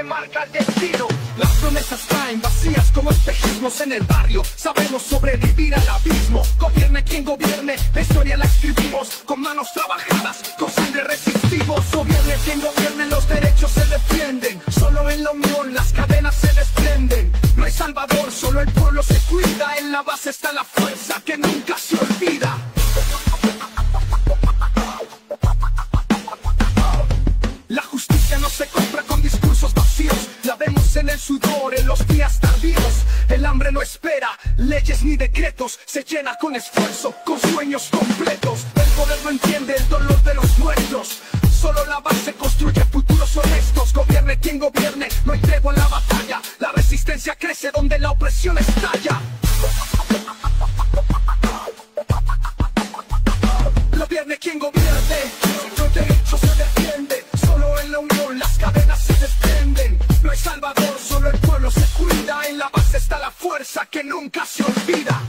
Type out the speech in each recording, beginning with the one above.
marca el destino. Las promesas caen vacías como espejismos en el barrio. Sabemos sobrevivir al abismo. Gobierne quien gobierne, la historia la escribimos con manos trabajadas, con sangre resistimos. Gobierne quien gobierne, los derechos se defienden. Solo en la unión las cadenas se desprenden. No hay salvador, solo el pueblo se cuida. En la base está la fuerza que nunca se olvida. La justicia no se compra con discursos vacíos. La vemos en el sudor, en los días tardíos. El hambre no espera leyes ni decretos. Se llena con esfuerzo, con sueños completos. El poder no entiende el dolor de los nuestros. Solo la base construye futuros honestos. Gobierne quien gobierne, no hay tregua en la batalla. La resistencia crece donde la opresión estalla. Gobierne quien gobierne, los derechos se defienden. Solo en la unión las cadenas se desprenden. No hay salvador, solo el pueblo se cuida. En la base está la fuerza que nunca se olvida.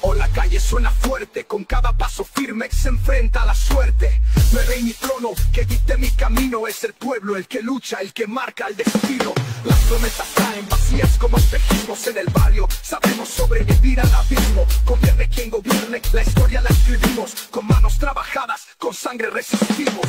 O la calle suena fuerte, con cada paso firme se enfrenta a la suerte. No hay rey ni trono que dicte mi camino. Es el pueblo el que lucha, el que marca el destino. Las promesas caen vacías como espejismos en el barrio. Sabemos sobrevivir al abismo. Gobierne quien gobierne, la historia la escribimos. Con manos trabajadas, con sangre resistimos.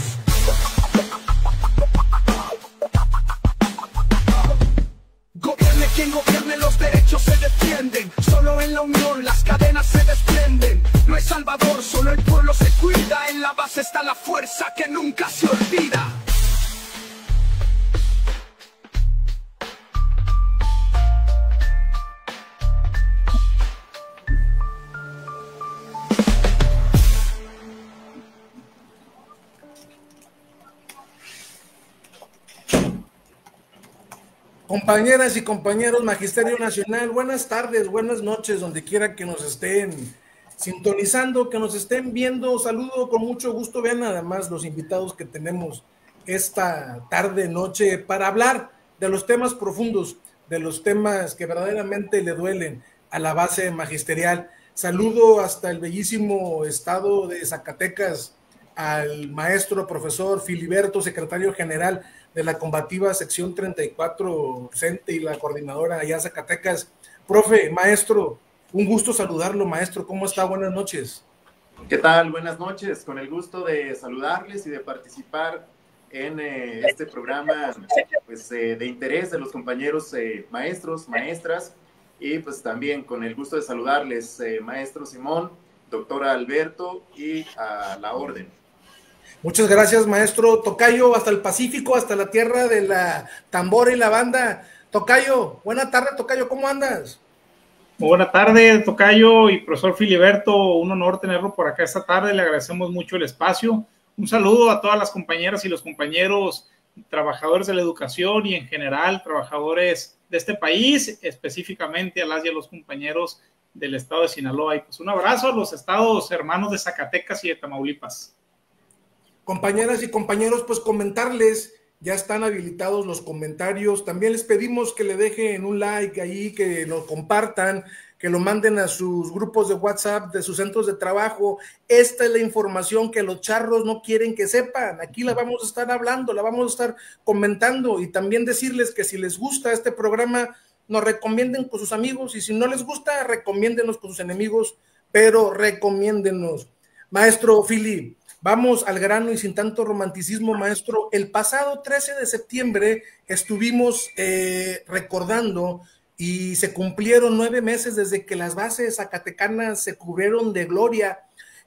Gobierne quien gobierne, los derechos se defienden. Solo en la unión las cadenas se desprenden. No hay salvador, solo el pueblo se cuida. En la base está la fuerza que nunca se olvida. Compañeras y compañeros, Magisterio Nacional, buenas tardes, buenas noches, donde quiera que nos estén sintonizando, que nos estén viendo. Saludo con mucho gusto. Vean nada más los invitados que tenemos esta tarde, noche, para hablar de los temas profundos, de los temas que verdaderamente le duelen a la base magisterial. Saludo hasta el bellísimo estado de Zacatecas al maestro profesor Filiberto, secretario general de la combativa sección 34 CENTE y la coordinadora allá en Zacatecas. Profe, maestro, un gusto saludarlo, maestro. ¿Cómo está? Buenas noches. ¿Qué tal? Buenas noches. Con el gusto de saludarles y de participar en este programa pues, de interés de los compañeros maestros, maestras, y pues también con el gusto de saludarles, maestro Simón, doctora Alberto y a la orden. Muchas gracias, maestro. Tocayo, hasta el Pacífico, hasta la tierra de la tambora y la banda. Tocayo, buena tarde, Tocayo, ¿cómo andas? Muy buena tarde, Tocayo y profesor Filiberto, un honor tenerlo por acá esta tarde, le agradecemos mucho el espacio. Un saludo a todas las compañeras y los compañeros trabajadores de la educación y en general trabajadores de este país, específicamente a las y a los compañeros del estado de Sinaloa. Y pues un abrazo a los estados hermanos de Zacatecas y de Tamaulipas. Compañeras y compañeros, pues comentarles, ya están habilitados los comentarios. También les pedimos que le dejen un like ahí, que lo compartan, que lo manden a sus grupos de WhatsApp, de sus centros de trabajo. Esta es la información que los charros no quieren que sepan. Aquí la vamos a estar hablando, la vamos a estar comentando, y también decirles que si les gusta este programa, nos recomienden con sus amigos, y si no les gusta, recomiéndenos con sus enemigos, pero recomiéndenos. Maestro Fili, vamos al grano y sin tanto romanticismo, maestro. El pasado 13 de septiembre estuvimos recordando y se cumplieron 9 meses desde que las bases zacatecanas se cubrieron de gloria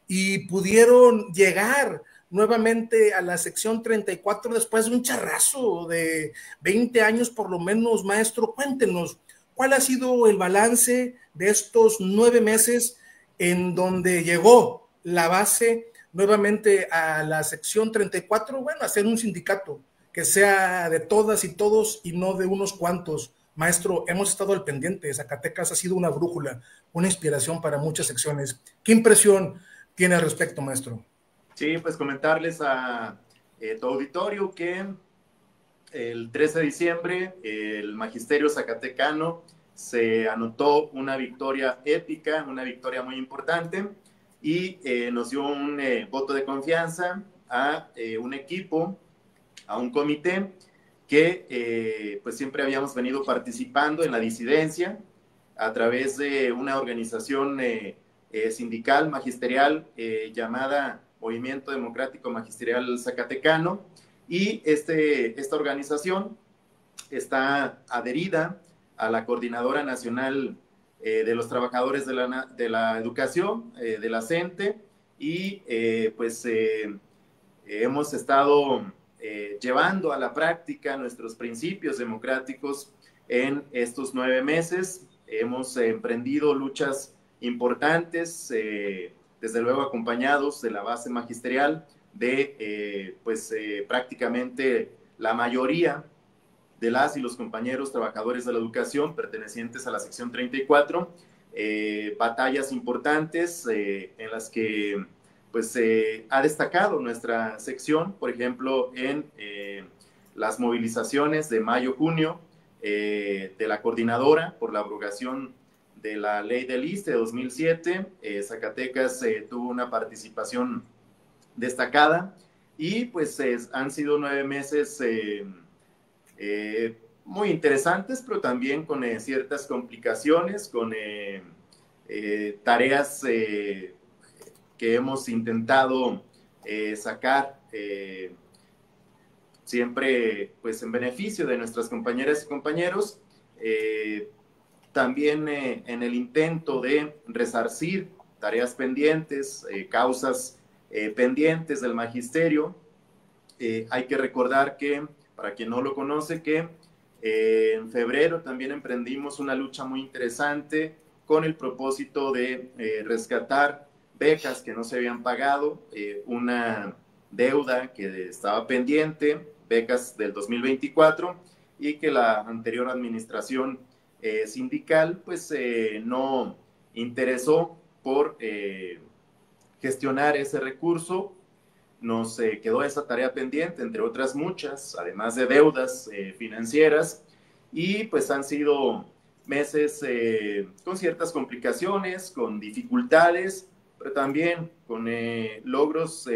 y pudieron llegar nuevamente a la sección 34 después de un charrazo de 20 años por lo menos. Maestro, cuéntenos, ¿cuál ha sido el balance de estos 9 meses en donde llegó la base nuevamente a la sección 34, bueno, hacer un sindicato que sea de todas y todos y no de unos cuantos? Maestro, hemos estado al pendiente. Zacatecas ha sido una brújula, una inspiración para muchas secciones. ¿Qué impresión tiene al respecto, maestro? Sí, pues comentarles a tu auditorio que el 13 de diciembre el Magisterio Zacatecano se anotó una victoria épica, una victoria muy importante. y nos dio un voto de confianza a un equipo, a un comité que pues siempre habíamos venido participando en la disidencia a través de una organización sindical magisterial llamada Movimiento Democrático Magisterial Zacatecano, y esta organización está adherida a la Coordinadora Nacional de los Trabajadores de la Educación, de la CENTE, y pues hemos estado llevando a la práctica nuestros principios democráticos en estos 9 meses. Hemos emprendido luchas importantes, desde luego acompañados de la base magisterial de prácticamente la mayoría de las y los compañeros trabajadores de la educación pertenecientes a la sección 34, batallas importantes en las que pues ha destacado nuestra sección, por ejemplo, en las movilizaciones de mayo-junio de la coordinadora por la abrogación de la ley del ISSSTE de 2007. Zacatecas tuvo una participación destacada, y pues han sido 9 meses muy interesantes, pero también con ciertas complicaciones, con tareas que hemos intentado sacar siempre pues en beneficio de nuestras compañeras y compañeros, también en el intento de resarcir tareas pendientes, causas pendientes del magisterio. Hay que recordar que, para quien no lo conoce, que en febrero también emprendimos una lucha muy interesante con el propósito de rescatar becas que no se habían pagado, una deuda que estaba pendiente, becas del 2024, y que la anterior administración sindical pues no interesó por gestionar ese recurso. Nos quedó esa tarea pendiente, entre otras muchas, además de deudas financieras, y pues han sido meses con ciertas complicaciones, con dificultades, pero también con logros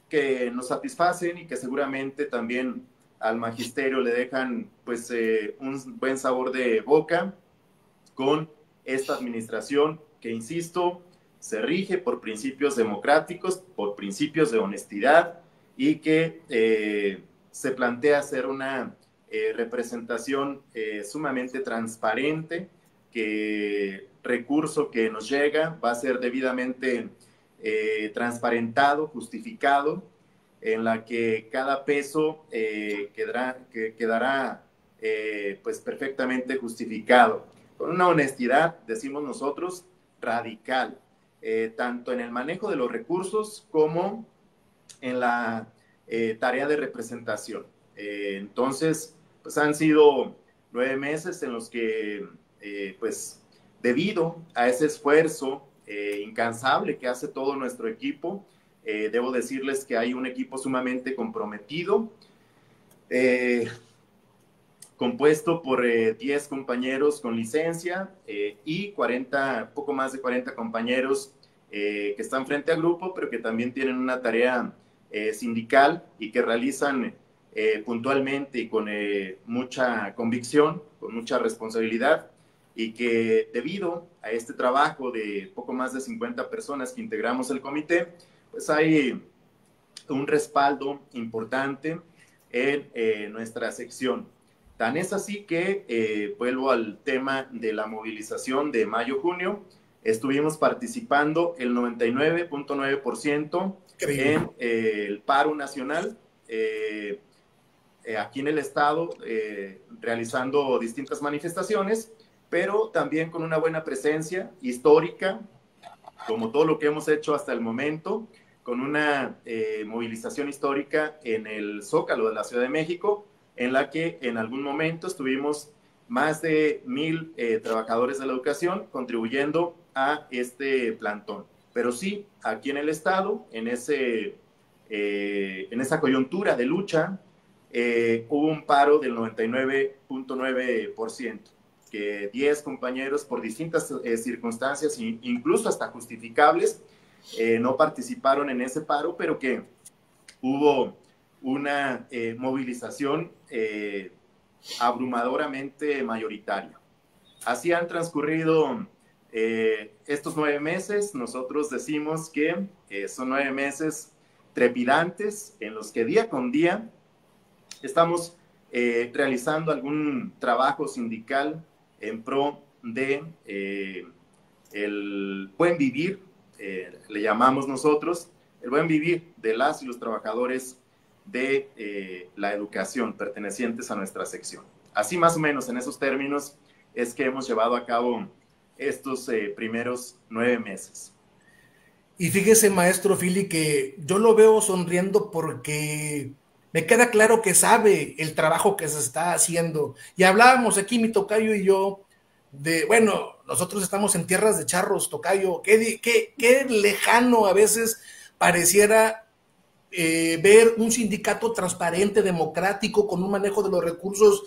que nos satisfacen y que seguramente también al magisterio le dejan pues un buen sabor de boca con esta administración que, insisto, se rige por principios democráticos, por principios de honestidad, y que se plantea hacer una representación sumamente transparente, que recurso que nos llega va a ser debidamente transparentado, justificado, en la que cada peso quedará pues perfectamente justificado, con una honestidad, decimos nosotros, radical, tanto en el manejo de los recursos como en la tarea de representación. Entonces, pues han sido 9 meses en los que, pues, debido a ese esfuerzo incansable que hace todo nuestro equipo, debo decirles que hay un equipo sumamente comprometido, compuesto por 10 compañeros con licencia y poco más de 40 compañeros que están frente a grupo, pero que también tienen una tarea sindical y que realizan puntualmente y con mucha convicción, con mucha responsabilidad, y que debido a este trabajo de poco más de 50 personas que integramos el comité, pues hay un respaldo importante en nuestra sección. Tan es así que, vuelvo al tema de la movilización de mayo-junio, estuvimos participando el 99.9% en el paro nacional, aquí en el estado, realizando distintas manifestaciones, pero también con una buena presencia histórica, como todo lo que hemos hecho hasta el momento, con una movilización histórica en el Zócalo de la Ciudad de México, en la que en algún momento estuvimos más de 1,000 trabajadores de la educación contribuyendo a este plantón. Pero sí, aquí en el estado, en esa coyuntura de lucha, hubo un paro del 99.9%, que 10 compañeros, por distintas circunstancias, incluso hasta justificables, no participaron en ese paro, pero que hubo una movilización abrumadoramente mayoritaria. Así han transcurrido estos 9 meses. Nosotros decimos que son 9 meses trepidantes en los que día con día estamos realizando algún trabajo sindical en pro de el buen vivir, le llamamos nosotros, el buen vivir de las y los trabajadores de la educación pertenecientes a nuestra sección. Así más o menos en esos términos es que hemos llevado a cabo estos primeros 9 meses. Y fíjese, maestro Fili, que yo lo veo sonriendo porque me queda claro que sabe el trabajo que se está haciendo. Y hablábamos aquí, mi tocayo y yo, de, bueno, nosotros estamos en tierras de charros, tocayo, qué lejano a veces pareciera ver un sindicato transparente, democrático, con un manejo de los recursos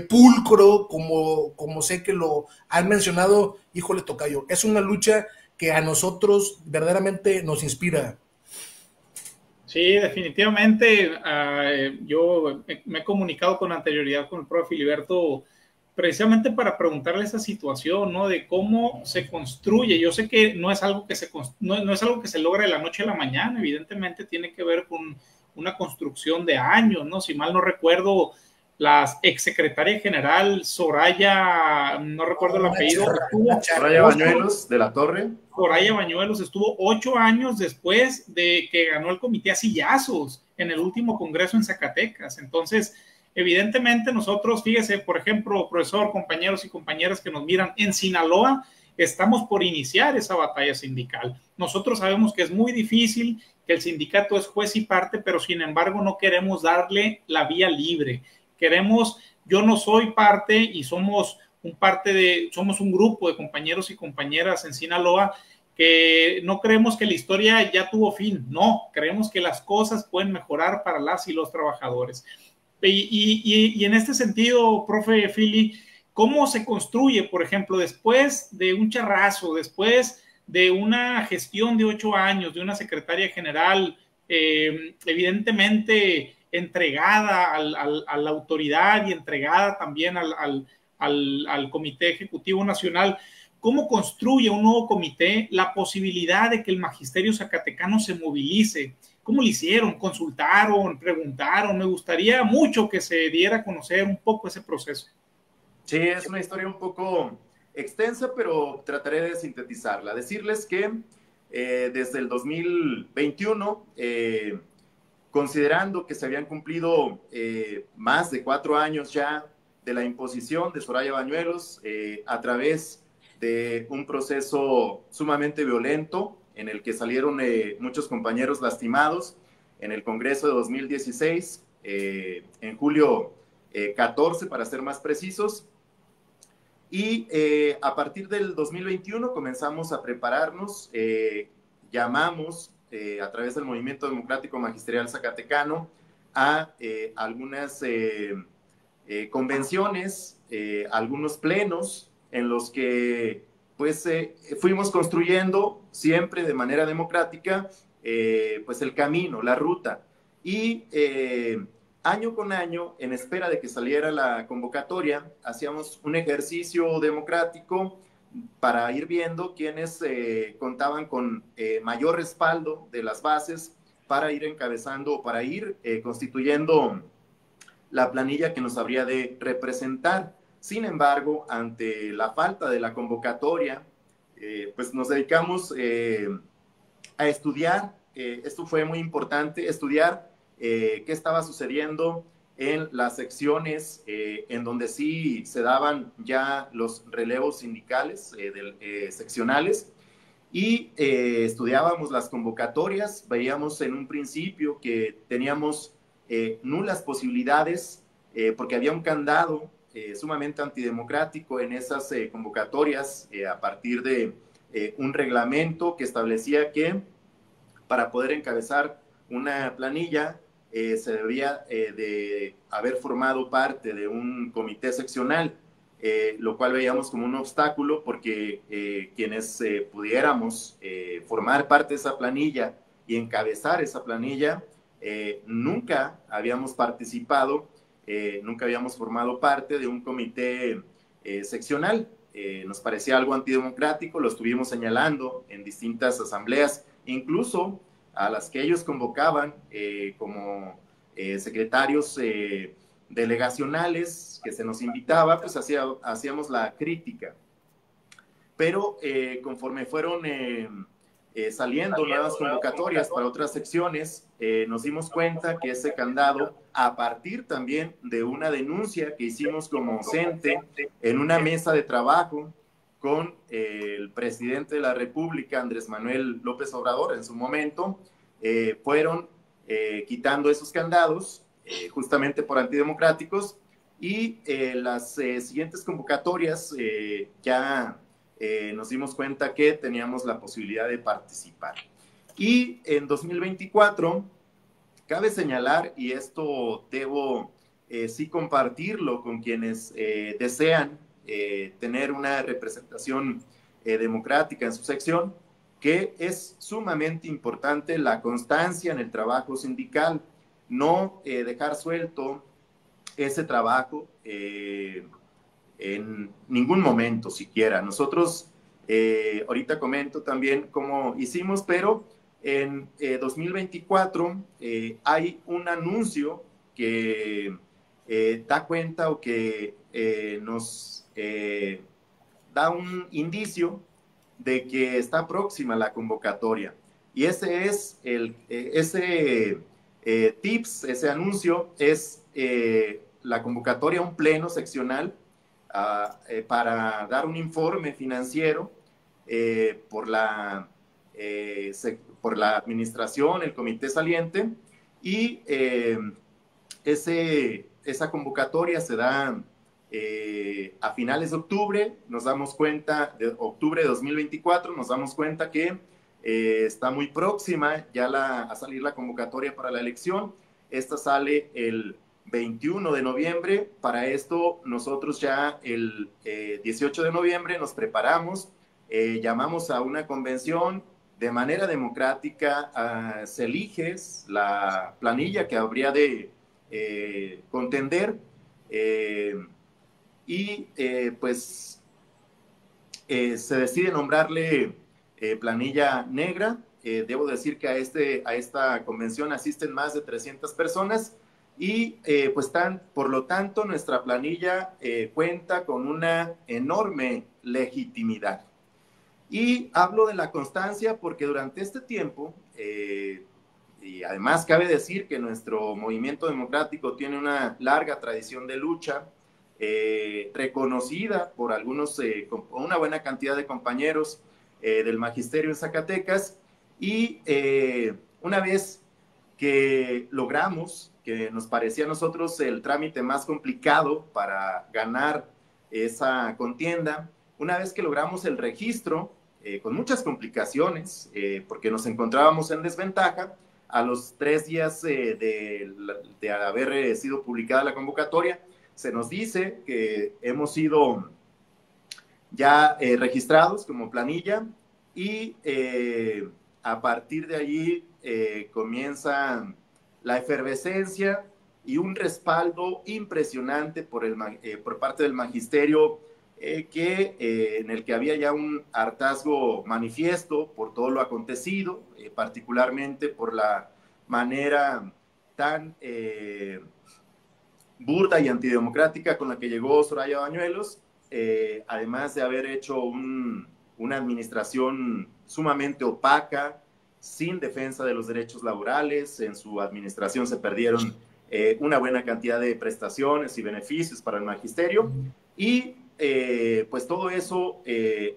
pulcro, como sé que lo han mencionado. Híjole, tocayo, es una lucha que a nosotros verdaderamente nos inspira. Sí, definitivamente. Yo me he comunicado con anterioridad con el profe Filiberto precisamente para preguntarle esa situación, ¿no? De cómo se construye. Yo sé que no es algo que no es algo que se logra de la noche a la mañana, evidentemente tiene que ver con una construcción de años, ¿no? Si mal no recuerdo, la exsecretaria general Soraya, no recuerdo el apellido. Soraya Bañuelos de la Torre. Soraya Bañuelos estuvo 8 años después de que ganó el comité a sillazos en el último congreso en Zacatecas. Entonces, evidentemente nosotros, fíjese, por ejemplo, profesor, compañeros y compañeras que nos miran, en Sinaloa estamos por iniciar esa batalla sindical. Nosotros sabemos que es muy difícil, que el sindicato es juez y parte, pero sin embargo no queremos darle la vía libre. Yo no soy parte y somos un grupo de compañeros y compañeras en Sinaloa que no creemos que la historia ya tuvo fin, no, creemos que las cosas pueden mejorar para las y los trabajadores. Y en este sentido, profe Fili, ¿cómo se construye, por ejemplo, después de un charrazo, después de una gestión de 8 años, de una secretaria general, evidentemente entregada a la autoridad y entregada también al Comité Ejecutivo Nacional? ¿Cómo construye un nuevo comité la posibilidad de que el magisterio zacatecano se movilice? ¿Cómo lo hicieron? ¿Consultaron? ¿Preguntaron? Me gustaría mucho que se diera a conocer un poco ese proceso. Sí, es una historia un poco extensa, pero trataré de sintetizarla. Decirles que desde el 2021, considerando que se habían cumplido más de 4 años ya de la imposición de Soraya Bañuelos a través de un proceso sumamente violento en el que salieron muchos compañeros lastimados en el Congreso de 2016, en julio 14 para ser más precisos, y a partir del 2021 comenzamos a prepararnos, llamamos a través del Movimiento Democrático Magisterial Zacatecano a algunas convenciones, algunos plenos en los que pues fuimos construyendo siempre de manera democrática pues el camino, la ruta, y año con año, en espera de que saliera la convocatoria, hacíamos un ejercicio democrático para ir viendo quiénes contaban con mayor respaldo de las bases para ir encabezando, para ir constituyendo la planilla que nos habría de representar. Sin embargo, ante la falta de la convocatoria, pues nos dedicamos a estudiar, esto fue muy importante, estudiar qué estaba sucediendo en las secciones en donde sí se daban ya los relevos sindicales, seccionales, y estudiábamos las convocatorias. Veíamos en un principio que teníamos nulas posibilidades porque había un candado sumamente antidemocrático en esas convocatorias a partir de un reglamento que establecía que para poder encabezar una planilla se debía de haber formado parte de un comité seccional. lo cual veíamos como un obstáculo porque quienes pudiéramos formar parte de esa planilla y encabezar esa planilla, nunca habíamos participado, nunca habíamos formado parte de un comité seccional. Nos parecía algo antidemocrático, lo estuvimos señalando en distintas asambleas, incluso a las que ellos convocaban como secretarios delegacionales que se nos invitaba, pues hacíamos la crítica. Pero conforme fueron saliendo nuevas convocatorias para otras secciones, nos dimos cuenta que ese candado, a partir también de una denuncia que hicimos como CENTE en una mesa de trabajo con el presidente de la República, Andrés Manuel López Obrador, en su momento, fueron quitando esos candados, justamente por antidemocráticos, y las siguientes convocatorias ya nos dimos cuenta que teníamos la posibilidad de participar. Y en 2024, cabe señalar, y esto debo sí compartirlo con quienes desean tener una representación democrática en su sección, que es sumamente importante la constancia en el trabajo sindical, no dejar suelto ese trabajo en ningún momento siquiera. Nosotros ahorita comento también cómo hicimos, pero en 2024 hay un anuncio que da cuenta o que nos da un indicio de que está próxima la convocatoria. Y ese es ese anuncio es la convocatoria a un pleno seccional para dar un informe financiero por la administración, el comité saliente, y esa convocatoria se da a finales de octubre. Nos damos cuenta, de octubre de 2024, nos damos cuenta que está muy próxima ya a salir la convocatoria para la elección. Esta sale el 21 de noviembre. Para esto nosotros ya el 18 de noviembre nos preparamos, llamamos a una convención de manera democrática, se elige la planilla que habría de contender y pues se decide nombrarle planilla negra. Debo decir que a esta convención asisten más de 300 personas y pues por lo tanto nuestra planilla cuenta con una enorme legitimidad. Y hablo de la constancia porque durante este tiempo, y además cabe decir que nuestro movimiento democrático tiene una larga tradición de lucha, reconocida por una buena cantidad de compañeros del magisterio en Zacatecas, y una vez que logramos, que nos parecía a nosotros el trámite más complicado para ganar esa contienda, una vez que logramos el registro, con muchas complicaciones, porque nos encontrábamos en desventaja, a los 3 días de haber sido publicada la convocatoria, se nos dice que hemos sido ya registrados como planilla, y a partir de allí comienza la efervescencia y un respaldo impresionante por parte del magisterio, en el que había ya un hartazgo manifiesto por todo lo acontecido, particularmente por la manera tan burda y antidemocrática con la que llegó Soraya Bañuelos, además de haber hecho una administración sumamente opaca, sin defensa de los derechos laborales. En su administración se perdieron una buena cantidad de prestaciones y beneficios para el magisterio, y pues todo eso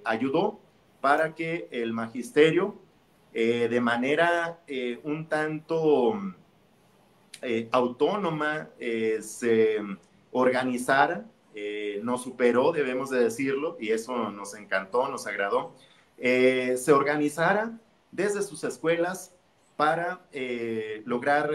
ayudó para que el magisterio de manera un tanto autónoma se organizara, nos superó, debemos de decirlo, y eso nos encantó, nos agradó, se organizara desde sus escuelas para lograr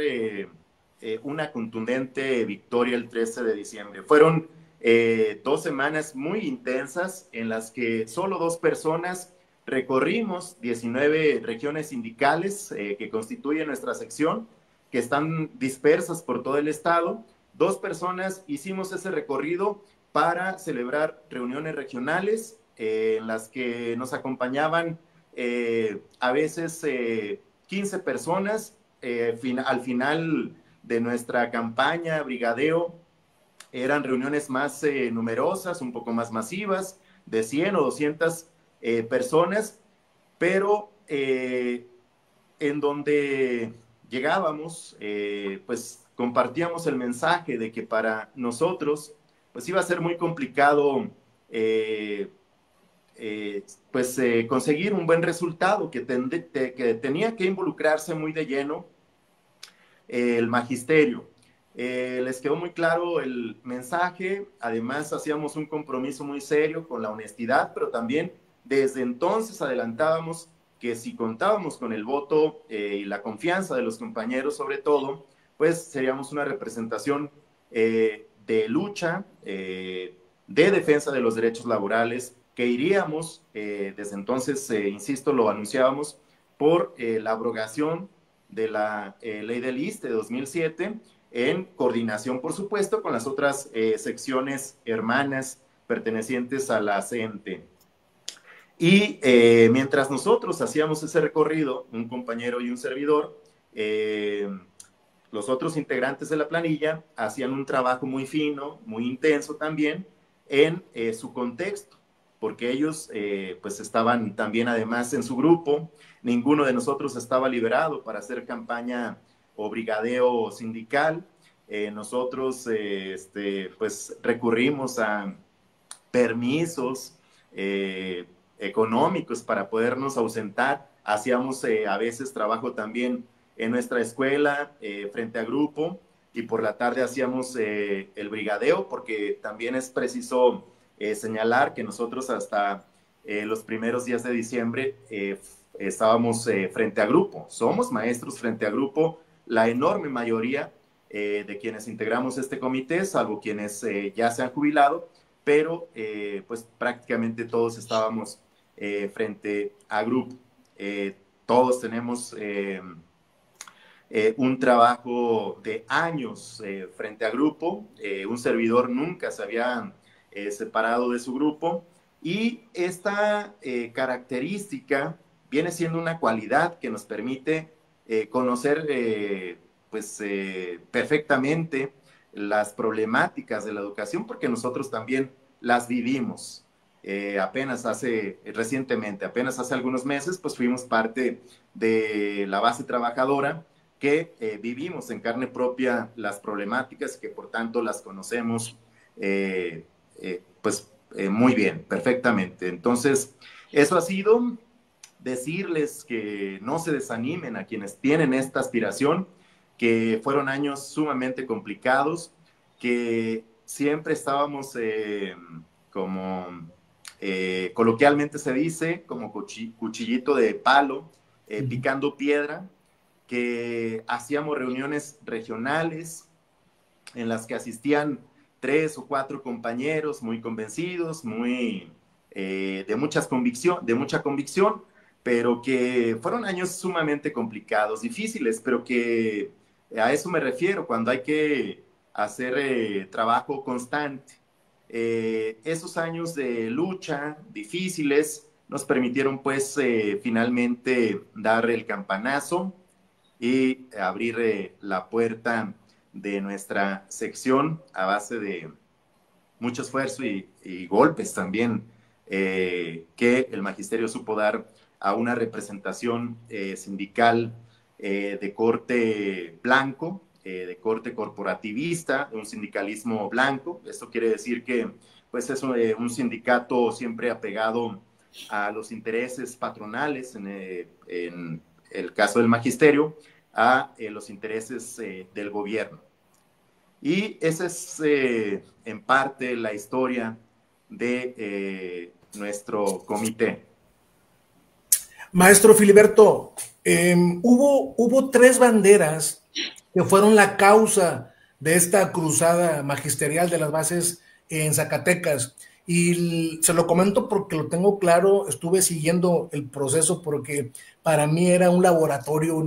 una contundente victoria el 13 de diciembre. Fueron 2 semanas muy intensas en las que solo 2 personas recorrimos 19 regiones sindicales que constituyen nuestra sección, que están dispersas por todo el estado. 2 personas hicimos ese recorrido para celebrar reuniones regionales en las que nos acompañaban a veces 15 personas. Al final de nuestra campaña Brigadeo eran reuniones más numerosas, un poco más masivas, de 100 o 200 personas, pero en donde llegábamos, pues compartíamos el mensaje de que para nosotros pues iba a ser muy complicado conseguir un buen resultado, que tenía que involucrarse muy de lleno el magisterio. Les quedó muy claro el mensaje. Además hacíamos un compromiso muy serio con la honestidad, pero también desde entonces adelantábamos que si contábamos con el voto y la confianza de los compañeros sobre todo, pues seríamos una representación de lucha, de defensa de los derechos laborales, que iríamos, desde entonces, insisto, lo anunciábamos, por la abrogación de la ley del ISSSTE de 2007, en coordinación, por supuesto, con las otras secciones hermanas pertenecientes a la CENTE. Y mientras nosotros hacíamos ese recorrido, un compañero y un servidor, los otros integrantes de la planilla hacían un trabajo muy fino, muy intenso también, en su contexto, porque ellos pues estaban también además en su grupo. Ninguno de nosotros estaba liberado para hacer campaña o brigadeo sindical. Nosotros pues recurrimos a permisos económicos para podernos ausentar. Hacíamos a veces trabajo también en nuestra escuela frente a grupo, y por la tarde hacíamos el brigadeo, porque también es preciso señalar que nosotros hasta los primeros días de diciembre estábamos frente a grupo. Somos maestros frente a grupo, la enorme mayoría de quienes integramos este comité, salvo quienes ya se han jubilado, pero pues prácticamente todos estábamos frente a grupo. Todos tenemos un trabajo de años frente a grupo. Un servidor nunca se había separado de su grupo, y esta característica viene siendo una cualidad que nos permite conocer perfectamente las problemáticas de la educación, porque nosotros también las vivimos. Recientemente, apenas hace algunos meses, pues fuimos parte de la base trabajadora, que vivimos en carne propia las problemáticas y que por tanto las conocemos muy bien, perfectamente. Entonces, eso ha sido. Decirles que no se desanimen a quienes tienen esta aspiración, que fueron años sumamente complicados, que siempre estábamos coloquialmente se dice, como cuchillito de palo, picando piedra, que hacíamos reuniones regionales en las que asistían 3 o 4 compañeros muy convencidos, de mucha convicción, pero que fueron años sumamente complicados, difíciles, pero que a eso me refiero cuando hay que hacer trabajo constante. Esos años de lucha difíciles nos permitieron pues finalmente dar el campanazo y abrir la puerta de nuestra sección a base de mucho esfuerzo y golpes también que el magisterio supo dar a una representación sindical de corte blanco, de corte corporativista, de un sindicalismo blanco. Esto quiere decir que pues, es un sindicato siempre apegado a los intereses patronales, en el caso del magisterio, a los intereses del gobierno. Y esa es en parte la historia de nuestro comité. Maestro Filiberto, hubo 3 banderas que fueron la causa de esta cruzada magisterial de las bases en Zacatecas. Y se lo comento porque lo tengo claro, estuve siguiendo el proceso porque para mí era un laboratorio,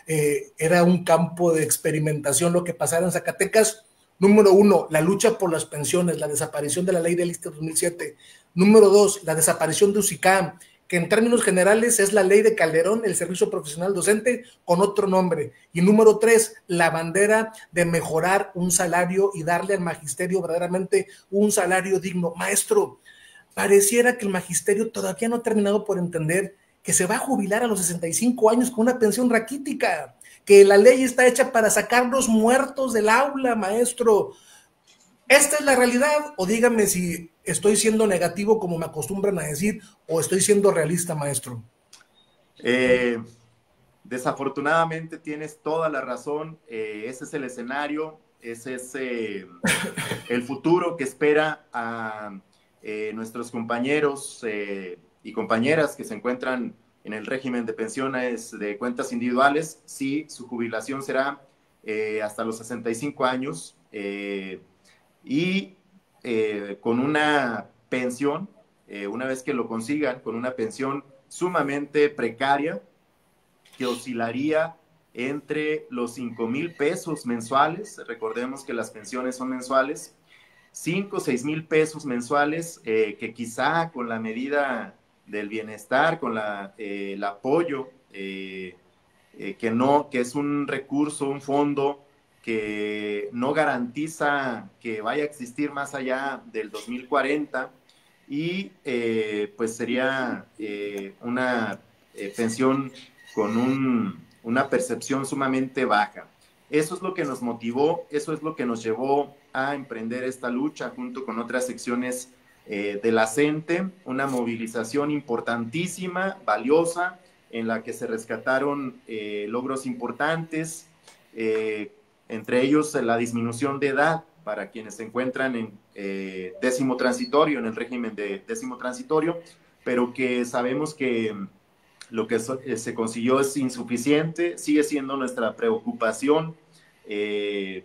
era un campo de experimentación lo que pasara en Zacatecas. Número 1, la lucha por las pensiones, la desaparición de la ley del ISSSTE 2007. Número 2, la desaparición de USICAM, que en términos generales es la ley de Calderón, el servicio profesional docente, con otro nombre. Y número 3, la bandera de mejorar un salario y darle al magisterio verdaderamente un salario digno. Maestro, pareciera que el magisterio todavía no ha terminado por entender que se va a jubilar a los 65 años con una pensión raquítica, que la ley está hecha para sacarlos muertos del aula, maestro. ¿Esta es la realidad? O dígame si estoy siendo negativo como me acostumbran a decir, o estoy siendo realista, maestro. Desafortunadamente tienes toda la razón. Ese es el escenario, ese es el futuro que espera a nuestros compañeros y compañeras que se encuentran en el régimen de pensiones de cuentas individuales. Sí, su jubilación será hasta los 65 años. Y con una pensión, una vez que lo consigan, con una pensión sumamente precaria, que oscilaría entre los 5,000 pesos mensuales, recordemos que las pensiones son mensuales, 5 o 6 mil pesos mensuales, que quizá con la medida del bienestar, con el apoyo, que es un recurso, un fondo, que no garantiza que vaya a existir más allá del 2040 y pues sería una pensión con una percepción sumamente baja. Eso es lo que nos motivó, eso es lo que nos llevó a emprender esta lucha junto con otras secciones de la CENTE, una movilización importantísima, valiosa, en la que se rescataron logros importantes, entre ellos la disminución de edad para quienes se encuentran en décimo transitorio, en el régimen de décimo transitorio, pero que sabemos que lo que se consiguió es insuficiente, sigue siendo nuestra preocupación el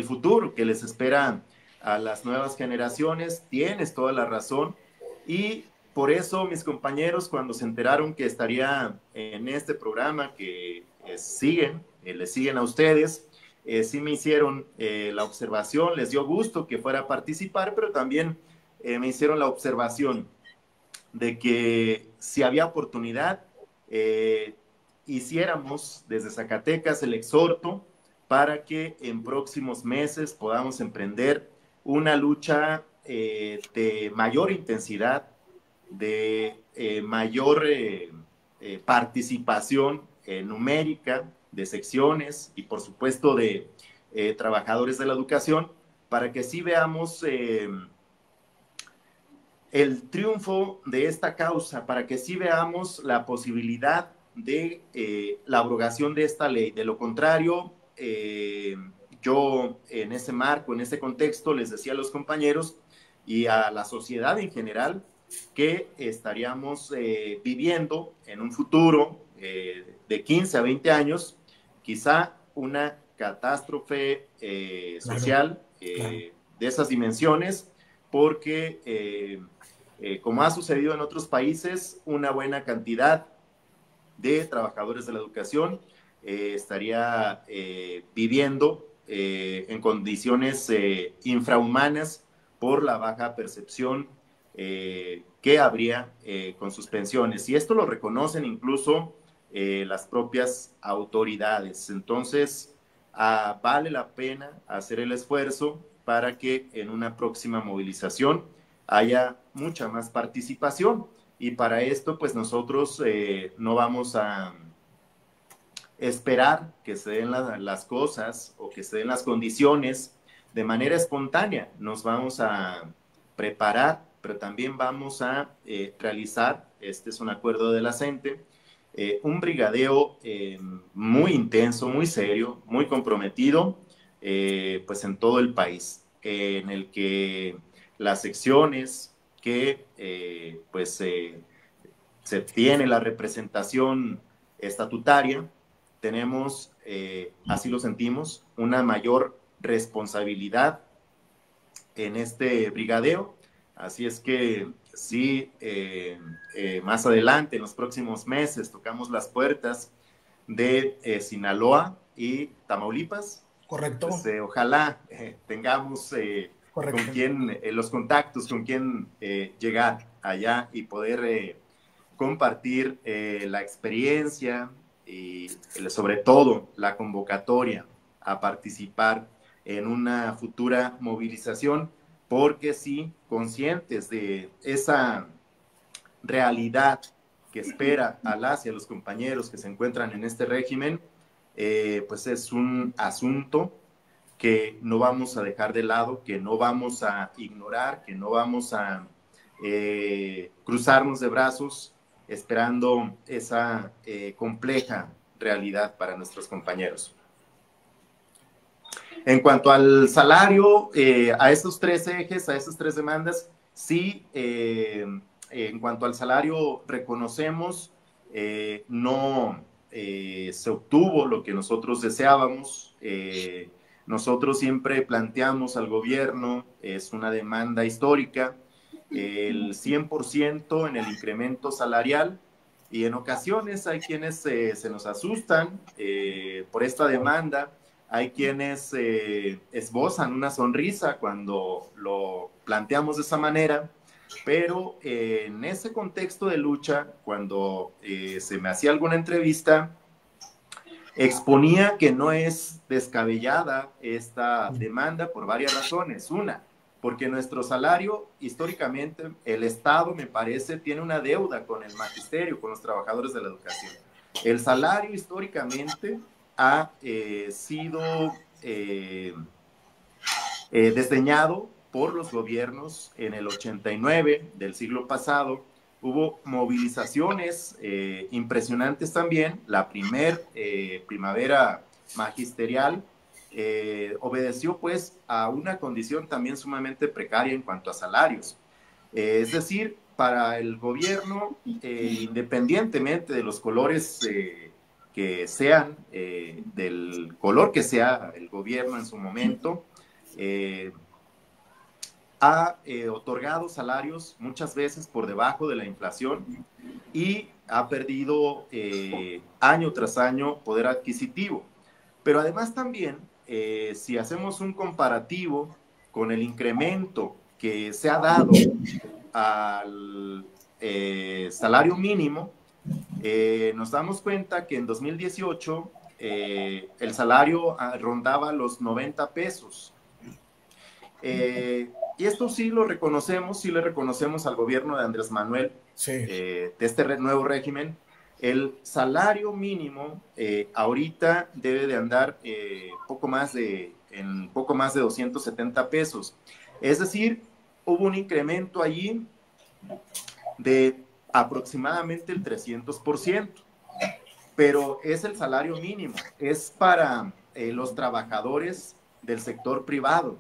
futuro que les espera a las nuevas generaciones. Tienes toda la razón, y por eso mis compañeros, cuando se enteraron que estaría en este programa, que les siguen a ustedes, sí me hicieron la observación, les dio gusto que fuera a participar, pero también me hicieron la observación de que si había oportunidad, hiciéramos desde Zacatecas el exhorto para que en próximos meses podamos emprender una lucha de mayor intensidad, de mayor participación numérica de secciones y por supuesto de trabajadores de la educación, para que sí veamos el triunfo de esta causa, para que sí veamos la posibilidad de la abrogación de esta ley. De lo contrario, yo en ese marco, en ese contexto, les decía a los compañeros y a la sociedad en general que estaríamos viviendo en un futuro de 15 a 20 años, quizá una catástrofe social de esas dimensiones, porque como ha sucedido en otros países, una buena cantidad de trabajadores de la educación estaría viviendo en condiciones infrahumanas por la baja percepción que habría con sus pensiones. Y esto lo reconocen incluso las propias autoridades. Entonces, vale la pena hacer el esfuerzo para que en una próxima movilización haya mucha más participación. Y para esto, pues nosotros no vamos a esperar que se den las cosas o que se den las condiciones de manera espontánea. Nos vamos a preparar, pero también vamos a realizar, este es un acuerdo de la CENTE, un brigadeo muy intenso, muy serio, muy comprometido, pues en todo el país, en el que las secciones que se tiene la representación estatutaria, tenemos, así lo sentimos, una mayor responsabilidad en este brigadeo. Así es que sí, más adelante, en los próximos meses, tocamos las puertas de Sinaloa y Tamaulipas. Correcto. Pues, ojalá tengamos con quién, los contactos, con quién llegar allá y poder compartir la experiencia y sobre todo la convocatoria a participar en una futura movilización, porque sí, conscientes de esa realidad que espera a las y a los compañeros que se encuentran en este régimen, pues es un asunto que no vamos a dejar de lado, que no vamos a ignorar, que no vamos a cruzarnos de brazos esperando esa compleja realidad para nuestros compañeros. En cuanto al salario, a estos 3 ejes, a estas 3 demandas, sí, en cuanto al salario reconocemos, no se obtuvo lo que nosotros deseábamos. Nosotros siempre planteamos al gobierno, es una demanda histórica, el 100% en el incremento salarial, y en ocasiones hay quienes se nos asustan por esta demanda. Hay quienes esbozan una sonrisa cuando lo planteamos de esa manera, pero en ese contexto de lucha, cuando se me hacía alguna entrevista, exponía que no es descabellada esta demanda por varias razones. Una, porque nuestro salario, históricamente, el Estado, me parece, tiene una deuda con el magisterio, con los trabajadores de la educación. El salario, históricamente, ha sido desdeñado por los gobiernos. En el 89 del siglo pasado hubo movilizaciones impresionantes también. La primavera magisterial obedeció pues a una condición también sumamente precaria en cuanto a salarios. Es decir, para el gobierno, independientemente de los colores que sean, del color que sea el gobierno en su momento, ha otorgado salarios muchas veces por debajo de la inflación y ha perdido año tras año poder adquisitivo. Pero además también, si hacemos un comparativo con el incremento que se ha dado al salario mínimo, nos damos cuenta que en 2018 el salario rondaba los 90 pesos. Y esto sí lo reconocemos, sí le reconocemos al gobierno de Andrés Manuel, sí, de este nuevo régimen. El salario mínimo ahorita debe de andar en poco más de 270 pesos. Es decir, hubo un incremento allí de aproximadamente el 300%, pero es el salario mínimo, es para los trabajadores del sector privado,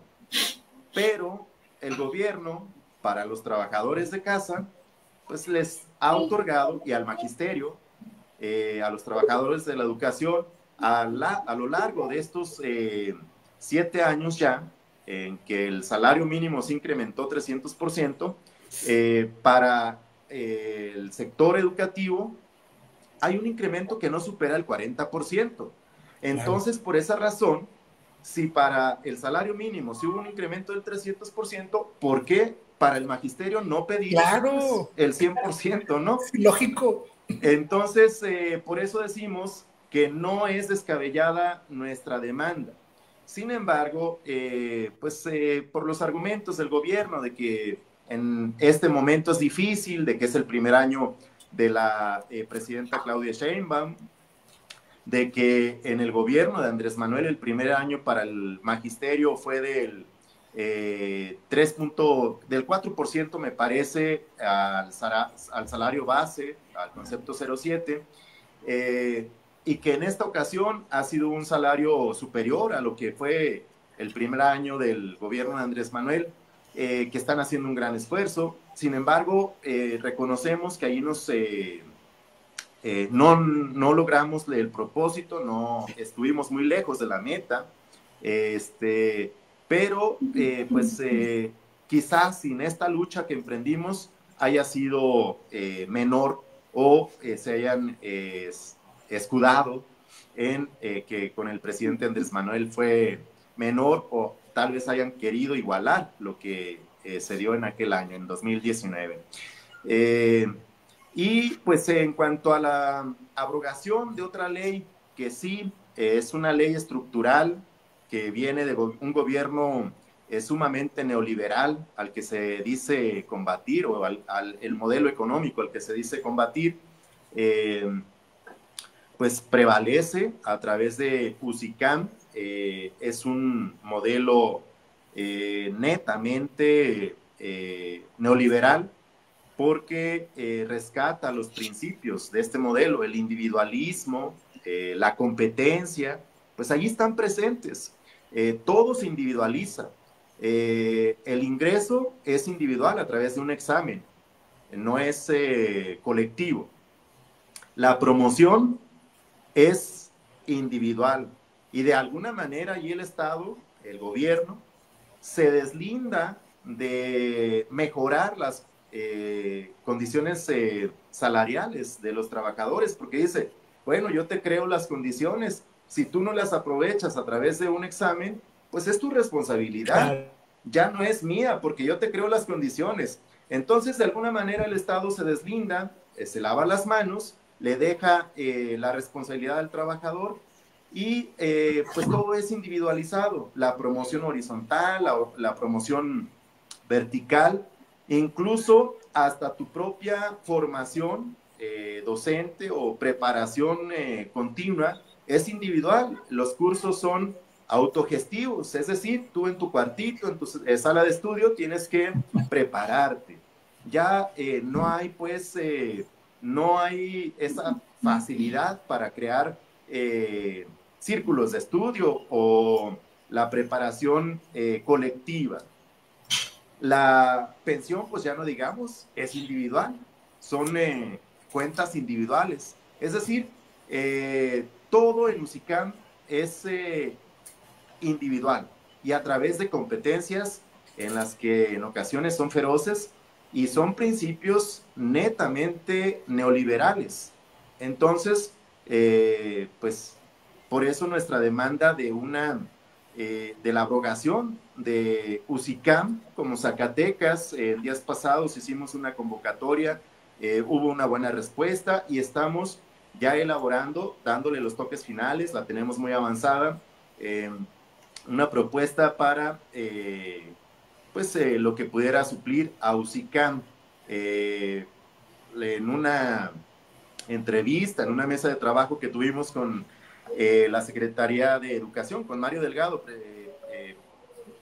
pero el gobierno para los trabajadores de casa pues les ha otorgado, y al magisterio, a los trabajadores de la educación, a lo largo de estos 7 años ya, en que el salario mínimo se incrementó 300%, para el sector educativo hay un incremento que no supera el 40%. Entonces, claro, por esa razón, si para el salario mínimo sí hubo un incremento del 300%, ¿por qué para el magisterio no pedir, claro, el 100%, no? Lógico. Entonces, por eso decimos que no es descabellada nuestra demanda. Sin embargo, por los argumentos del gobierno de que en este momento es difícil, de que es el primer año de la presidenta Claudia Sheinbaum, de que en el gobierno de Andrés Manuel el primer año para el magisterio fue del 4%, me parece, al salario base, al concepto 07, y que en esta ocasión ha sido un salario superior a lo que fue el primer año del gobierno de Andrés Manuel, que están haciendo un gran esfuerzo. Sin embargo, reconocemos que ahí no logramos el propósito, no estuvimos muy lejos de la meta. pero pues quizás sin esta lucha que emprendimos haya sido menor o se hayan escudado en que con el presidente Andrés Manuel fue menor, o tal vez hayan querido igualar lo que se dio en aquel año, en 2019. Y pues en cuanto a la abrogación de otra ley, que sí es una ley estructural que viene de un gobierno sumamente neoliberal al que se dice combatir, o el modelo económico al que se dice combatir, pues prevalece a través de USICAM. Es un modelo netamente neoliberal, porque rescata los principios de este modelo, el individualismo, la competencia, pues allí están presentes. Todo se individualiza. El ingreso es individual a través de un examen, no es colectivo. La promoción es individual, y de alguna manera allí el Estado, el gobierno, se deslinda de mejorar las condiciones salariales de los trabajadores, porque dice, bueno, yo te creo las condiciones, si tú no las aprovechas a través de un examen, pues es tu responsabilidad, ya no es mía, porque yo te creo las condiciones. Entonces, de alguna manera el Estado se deslinda, se lava las manos, le deja la responsabilidad al trabajador, y pues todo es individualizado, la promoción horizontal, la promoción vertical, incluso hasta tu propia formación docente o preparación continua es individual. Los cursos son autogestivos, es decir, tú en tu cuartito, en tu sala de estudio, tienes que prepararte. Ya no hay, pues, no hay esa facilidad para crear círculos de estudio o la preparación colectiva. La pensión, pues ya no digamos, es individual, son cuentas individuales. Es decir, todo en USICAM es individual, y a través de competencias en las que en ocasiones son feroces, y son principios netamente neoliberales. Entonces, pues por eso nuestra demanda de la abrogación de USICAM, como Zacatecas, días pasados hicimos una convocatoria, hubo una buena respuesta, y estamos ya elaborando, dándole los toques finales, la tenemos muy avanzada, una propuesta para pues lo que pudiera suplir a USICAM. En una entrevista, en una mesa de trabajo que tuvimos con la Secretaría de Educación, con Mario Delgado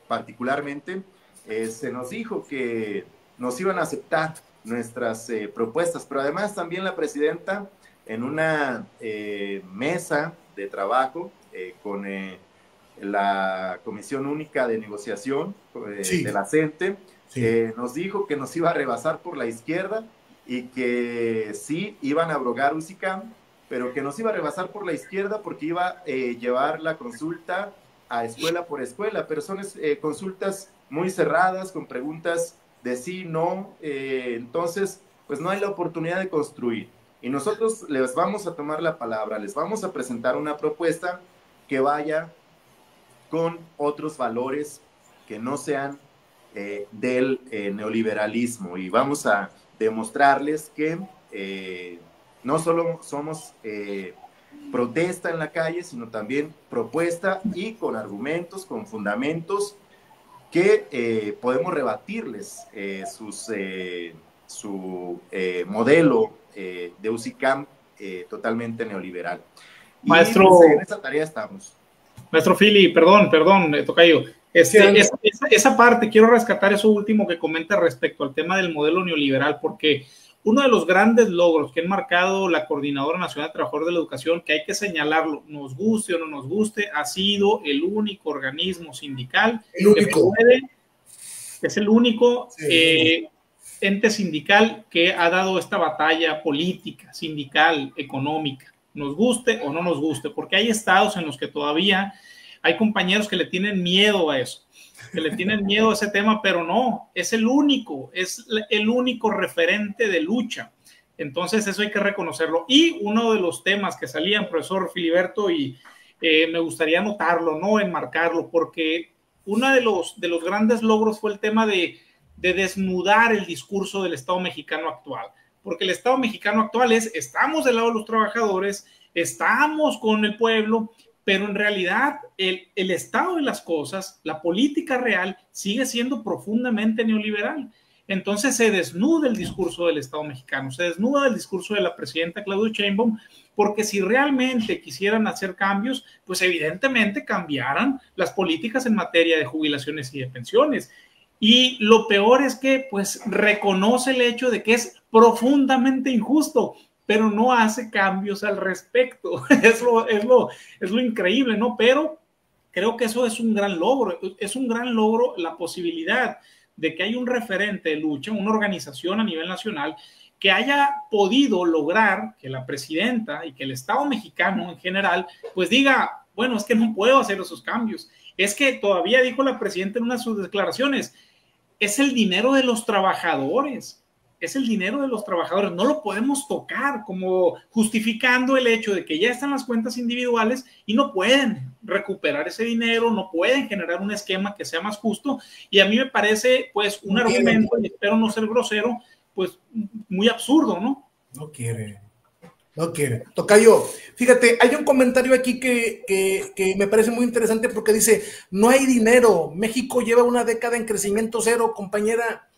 particularmente, se nos dijo que nos iban a aceptar nuestras propuestas, pero además también la presidenta, en una mesa de trabajo con la Comisión Única de Negociación de la CENTE, nos dijo que nos iba a rebasar por la izquierda, y que sí iban a abrogar USICAM, pero que nos iba a rebasar por la izquierda porque iba a llevar la consulta a escuela por escuela, pero son consultas muy cerradas, con preguntas de sí, no, entonces pues no hay la oportunidad de construir. Y nosotros les vamos a tomar la palabra, les vamos a presentar una propuesta que vaya con otros valores que no sean del neoliberalismo, y vamos a demostrarles que no solo somos protesta en la calle, sino también propuesta, y con argumentos, con fundamentos, que podemos rebatirles su modelo de USICAM totalmente neoliberal. Y maestro, pues, en esa tarea estamos. Maestro Fili, perdón, tocayo. Esa parte, quiero rescatar eso último que comenta respecto al tema del modelo neoliberal, porque uno de los grandes logros que ha marcado la Coordinadora Nacional de Trabajadores de la Educación, que hay que señalarlo, nos guste o no nos guste, ha sido el único organismo sindical, es el único ente sindical que ha dado esta batalla política, sindical, económica, nos guste o no nos guste, porque hay estados en los que todavía Hay compañeros que le tienen miedo a eso, que le tienen miedo a ese tema, pero no, es el único referente de lucha. Entonces eso hay que reconocerlo. Y uno de los temas que salían, profesor Filiberto, y me gustaría anotarlo, ¿no? Enmarcarlo, porque uno de los grandes logros fue el tema de desnudar el discurso del Estado mexicano actual. Porque el Estado mexicano actual estamos del lado de los trabajadores, estamos con el pueblo, pero en realidad el estado de las cosas, la política real, sigue siendo profundamente neoliberal. Entonces se desnuda el discurso del Estado mexicano, se desnuda el discurso de la presidenta Claudia Sheinbaum, porque si realmente quisieran hacer cambios, pues evidentemente cambiaran las políticas en materia de jubilaciones y de pensiones. Y lo peor es que pues reconoce el hecho de que es profundamente injusto, pero no hace cambios al respecto. Es lo increíble, ¿no? Pero creo que eso es un gran logro la posibilidad de que haya un referente de lucha, una organización a nivel nacional que haya podido lograr que la presidenta y que el Estado mexicano en general pues diga, bueno, es que no puedo hacer esos cambios. Es que todavía dijo la presidenta en una de sus declaraciones, es el dinero de los trabajadores, no lo podemos tocar, como justificando el hecho de que ya están las cuentas individuales y no pueden recuperar ese dinero, no pueden generar un esquema que sea más justo, y a mí me parece pues un argumento, y espero no ser grosero, pues muy absurdo, ¿no? No quiere. Tocayo, fíjate, hay un comentario aquí que me parece muy interesante porque dice, no hay dinero, México lleva una década en crecimiento cero, compañera,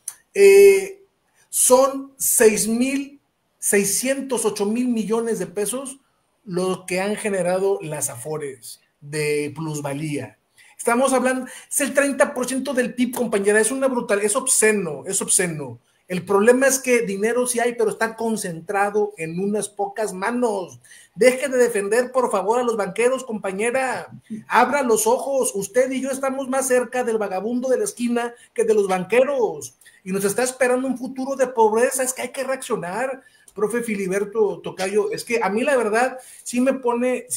son 6,608,000 millones de pesos los que han generado las Afores de plusvalía. Estamos hablando, es el 30% del PIB, compañera, es una brutal, es obsceno. El problema es que dinero sí hay, pero está concentrado en unas pocas manos. Deje de defender, por favor, a los banqueros, compañera. Abra los ojos. Usted y yo estamos más cerca del vagabundo de la esquina que de los banqueros. Y nos está esperando un futuro de pobreza. Es que hay que reaccionar, profe Filiberto, tocayo. Es que a mí la verdad sí me pone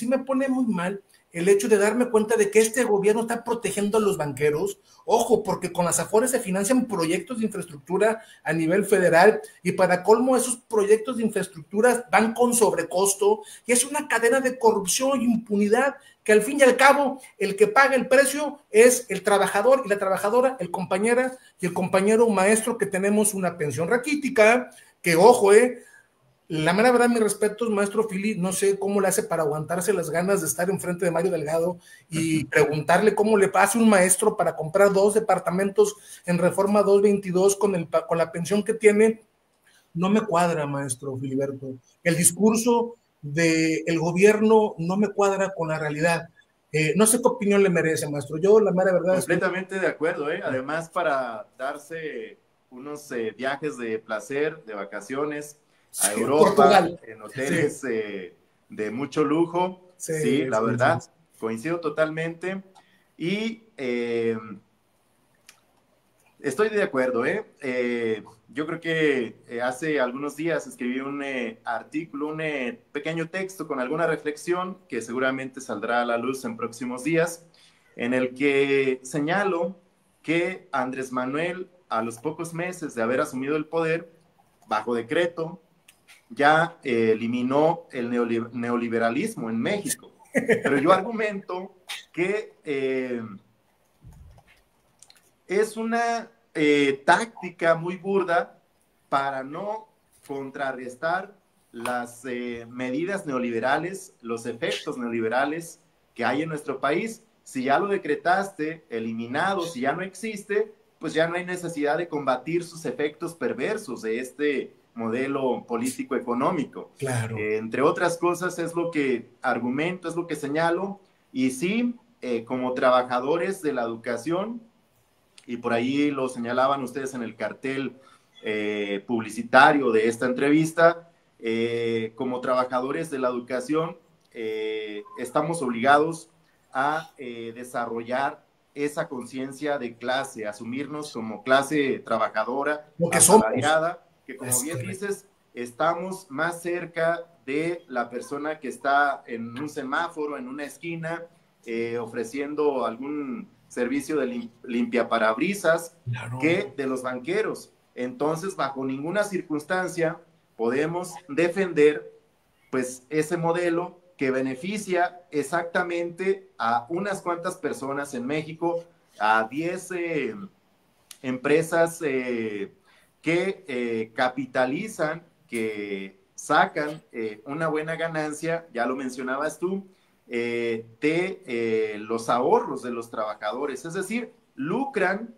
muy mal el hecho de darme cuenta de que este gobierno está protegiendo a los banqueros. Ojo, porque con las Afores se financian proyectos de infraestructura a nivel federal y para colmo esos proyectos de infraestructura van con sobrecosto y es una cadena de corrupción y impunidad que al fin y al cabo el que paga el precio es el trabajador y la trabajadora, el compañera y el compañero maestro que tenemos una pensión raquítica, que ojo, la mera verdad, mis respetos, maestro Fili, no sé cómo le hace para aguantarse las ganas de estar enfrente de Mario Delgado y preguntarle cómo le pasa un maestro para comprar 2 departamentos en Reforma 222 con la pensión que tiene. No me cuadra, maestro Filiberto. El discurso del gobierno no me cuadra con la realidad. No sé qué opinión le merece, maestro. Yo, la mera verdad... Completamente de acuerdo, Además, para darse unos viajes de placer, de vacaciones, a Europa, Portugal, en hoteles de mucho lujo, sí, la verdad, coincido totalmente, y estoy de acuerdo, yo creo que hace algunos días escribí un artículo, un pequeño texto con alguna reflexión que seguramente saldrá a la luz en próximos días, en el que señalo que Andrés Manuel, a los pocos meses de haber asumido el poder, bajo decreto, ya eliminó el neoliberalismo en México. Pero yo argumento que es una táctica muy burda para no contrarrestar las medidas neoliberales, los efectos neoliberales que hay en nuestro país. Si ya lo decretaste, eliminado, si ya no existe, pues ya no hay necesidad de combatir sus efectos perversos de este modelo político-económico. Claro. Entre otras cosas es lo que argumento, es lo que señalo, y sí, como trabajadores de la educación, y por ahí lo señalaban ustedes en el cartel publicitario de esta entrevista, como trabajadores de la educación estamos obligados a desarrollar esa conciencia de clase, asumirnos como clase trabajadora, asalariada, que como bien dices, estamos más cerca de la persona que está en un semáforo, en una esquina, ofreciendo algún servicio de limpiaparabrisas, Claro. que de los banqueros. Entonces, bajo ninguna circunstancia podemos defender pues ese modelo que beneficia exactamente a unas cuantas personas en México, a 10 empresas que capitalizan, que sacan una buena ganancia, ya lo mencionabas tú, de los ahorros de los trabajadores, es decir, lucran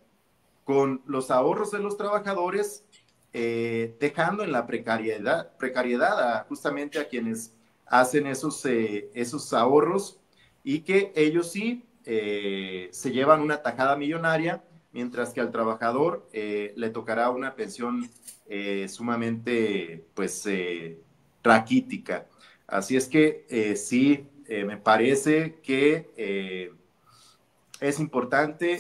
con los ahorros de los trabajadores, dejando en la precariedad justamente a quienes hacen esos ahorros, y que ellos sí se llevan una tajada millonaria, mientras que al trabajador le tocará una pensión sumamente pues raquítica. Así es que sí, me parece que es importante,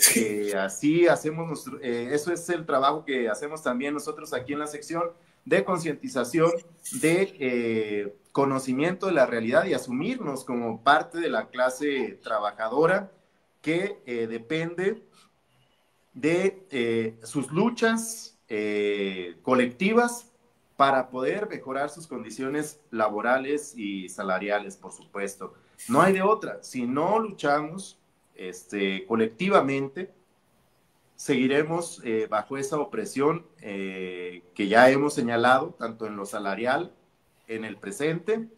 así hacemos eso es el trabajo que hacemos también nosotros aquí en la sección de concientización, de conocimiento de la realidad, y asumirnos como parte de la clase trabajadora que depende de sus luchas colectivas para poder mejorar sus condiciones laborales y salariales, por supuesto. No hay de otra. Si no luchamos colectivamente, seguiremos bajo esa opresión que ya hemos señalado, tanto en lo salarial, en el presente,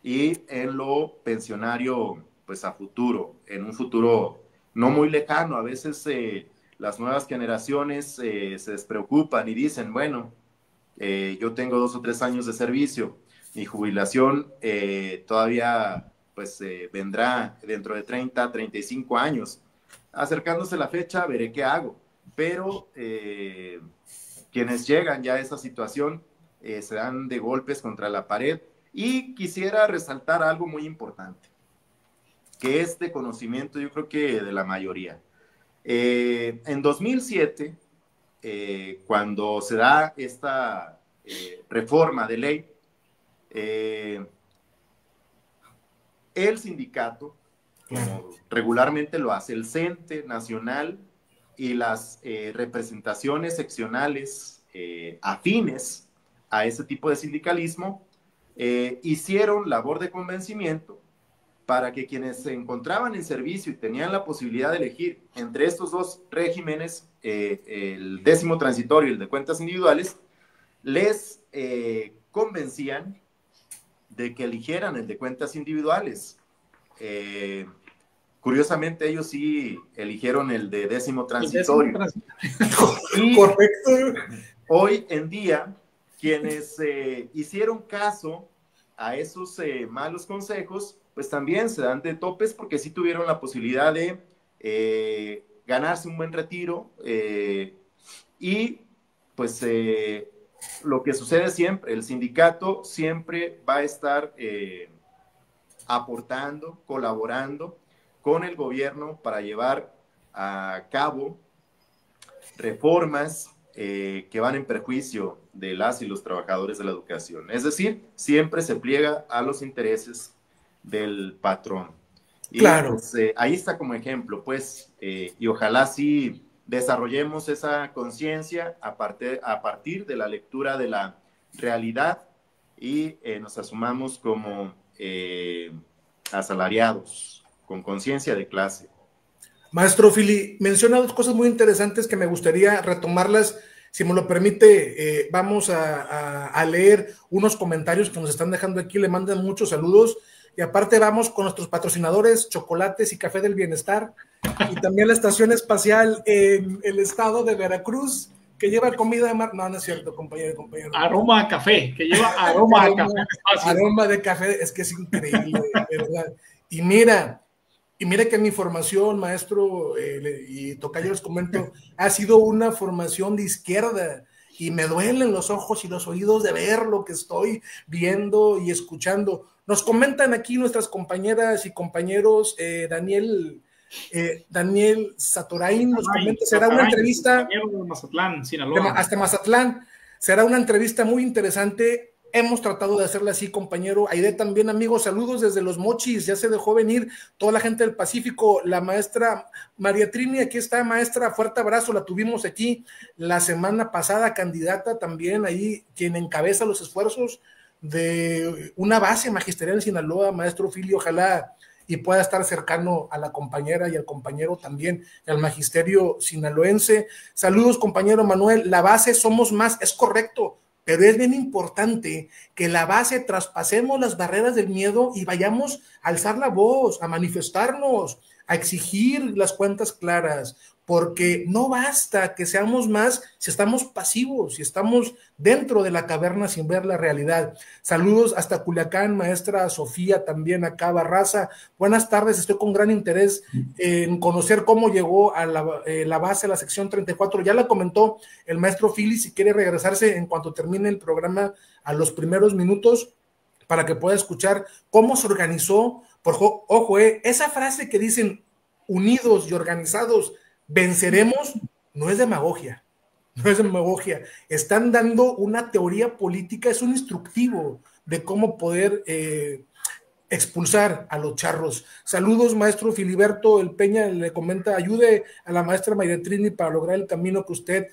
y en lo pensionario, pues a futuro, en un futuro no muy lejano. A veces las nuevas generaciones se despreocupan y dicen, bueno, yo tengo 2 o 3 años de servicio, mi jubilación todavía pues vendrá dentro de 30, 35 años. Acercándose la fecha, veré qué hago. Pero quienes llegan ya a esa situación se dan de golpes contra la pared. Y quisiera resaltar algo muy importante, que es de conocimiento, yo creo que de la mayoría. En 2007, cuando se da esta reforma de ley, el sindicato, como regularmente lo hace el CENTE nacional y las representaciones seccionales afines a ese tipo de sindicalismo, hicieron labor de convencimiento para que quienes se encontraban en servicio y tenían la posibilidad de elegir entre estos dos regímenes, el 10º transitorio y el de cuentas individuales, les convencían de que eligieran el de cuentas individuales. Curiosamente, ellos sí eligieron el de 10º transitorio. Y correcto. Hoy en día, quienes hicieron caso a esos malos consejos, pues también se dan de topes, porque sí tuvieron la posibilidad de ganarse un buen retiro, y pues lo que sucede siempre, el sindicato siempre va a estar aportando, colaborando con el gobierno para llevar a cabo reformas que van en perjuicio de las y los trabajadores de la educación. Es decir, siempre se pliega a los intereses del patrón. Y claro. Pues, ahí está como ejemplo, pues, y ojalá sí desarrollemos esa conciencia a partir de la lectura de la realidad, y nos asumamos como asalariados, con conciencia de clase. Maestro Fili, menciona 2 cosas muy interesantes que me gustaría retomarlas. Si me lo permite, vamos a leer unos comentarios que nos están dejando aquí. Le mandan muchos saludos. Y aparte vamos con nuestros patrocinadores, Chocolates y Café del Bienestar, y también la Estación Espacial en el estado de Veracruz, que lleva comida de mar. No, no es cierto, compañero. Aroma a café, que lleva aroma a café. Aroma de café, es que es increíble, de verdad. Y mira que mi formación, maestro, y tocayo, les comento, ha sido una formación de izquierda, y me duelen los ojos y los oídos de ver lo que estoy viendo y escuchando. Nos comentan aquí nuestras compañeras y compañeros, Daniel Satorain nos comenta, será una entrevista de Mazatlán, Sinaloa. hasta Mazatlán, será una entrevista muy interesante. Hemos tratado de hacerla así, compañero. Aide también, amigos, saludos desde Los Mochis, ya se dejó venir toda la gente del Pacífico, la maestra María Trini, aquí está, maestra, fuerte abrazo, la tuvimos aquí la semana pasada, candidata también, ahí quien encabeza los esfuerzos de una base magisterial en Sinaloa, maestro Filio, ojalá y pueda estar cercano a la compañera y al compañero también, al magisterio sinaloense. Saludos, compañero Manuel, la base somos más, es correcto, pero es bien importante que la base traspasemos las barreras del miedo y vayamos a alzar la voz, a manifestarnos, a exigir las cuentas claras, porque no basta que seamos más si estamos pasivos, si estamos dentro de la caverna sin ver la realidad. Saludos hasta Culiacán, maestra Sofía, también acá, Barraza. Buenas tardes, estoy con gran interés en conocer cómo llegó a la base, a la sección 34. Ya la comentó el maestro Fili, si quiere regresarse en cuanto termine el programa a los primeros minutos, para que pueda escuchar cómo se organizó. Ojo, esa frase que dicen unidos y organizados venceremos, no es demagogia, no es demagogia. Están dando una teoría política, es un instructivo de cómo poder expulsar a los charros. Saludos, maestro Filiberto El Peña, le comenta, ayude a la maestra Mayretrini para lograr el camino que usted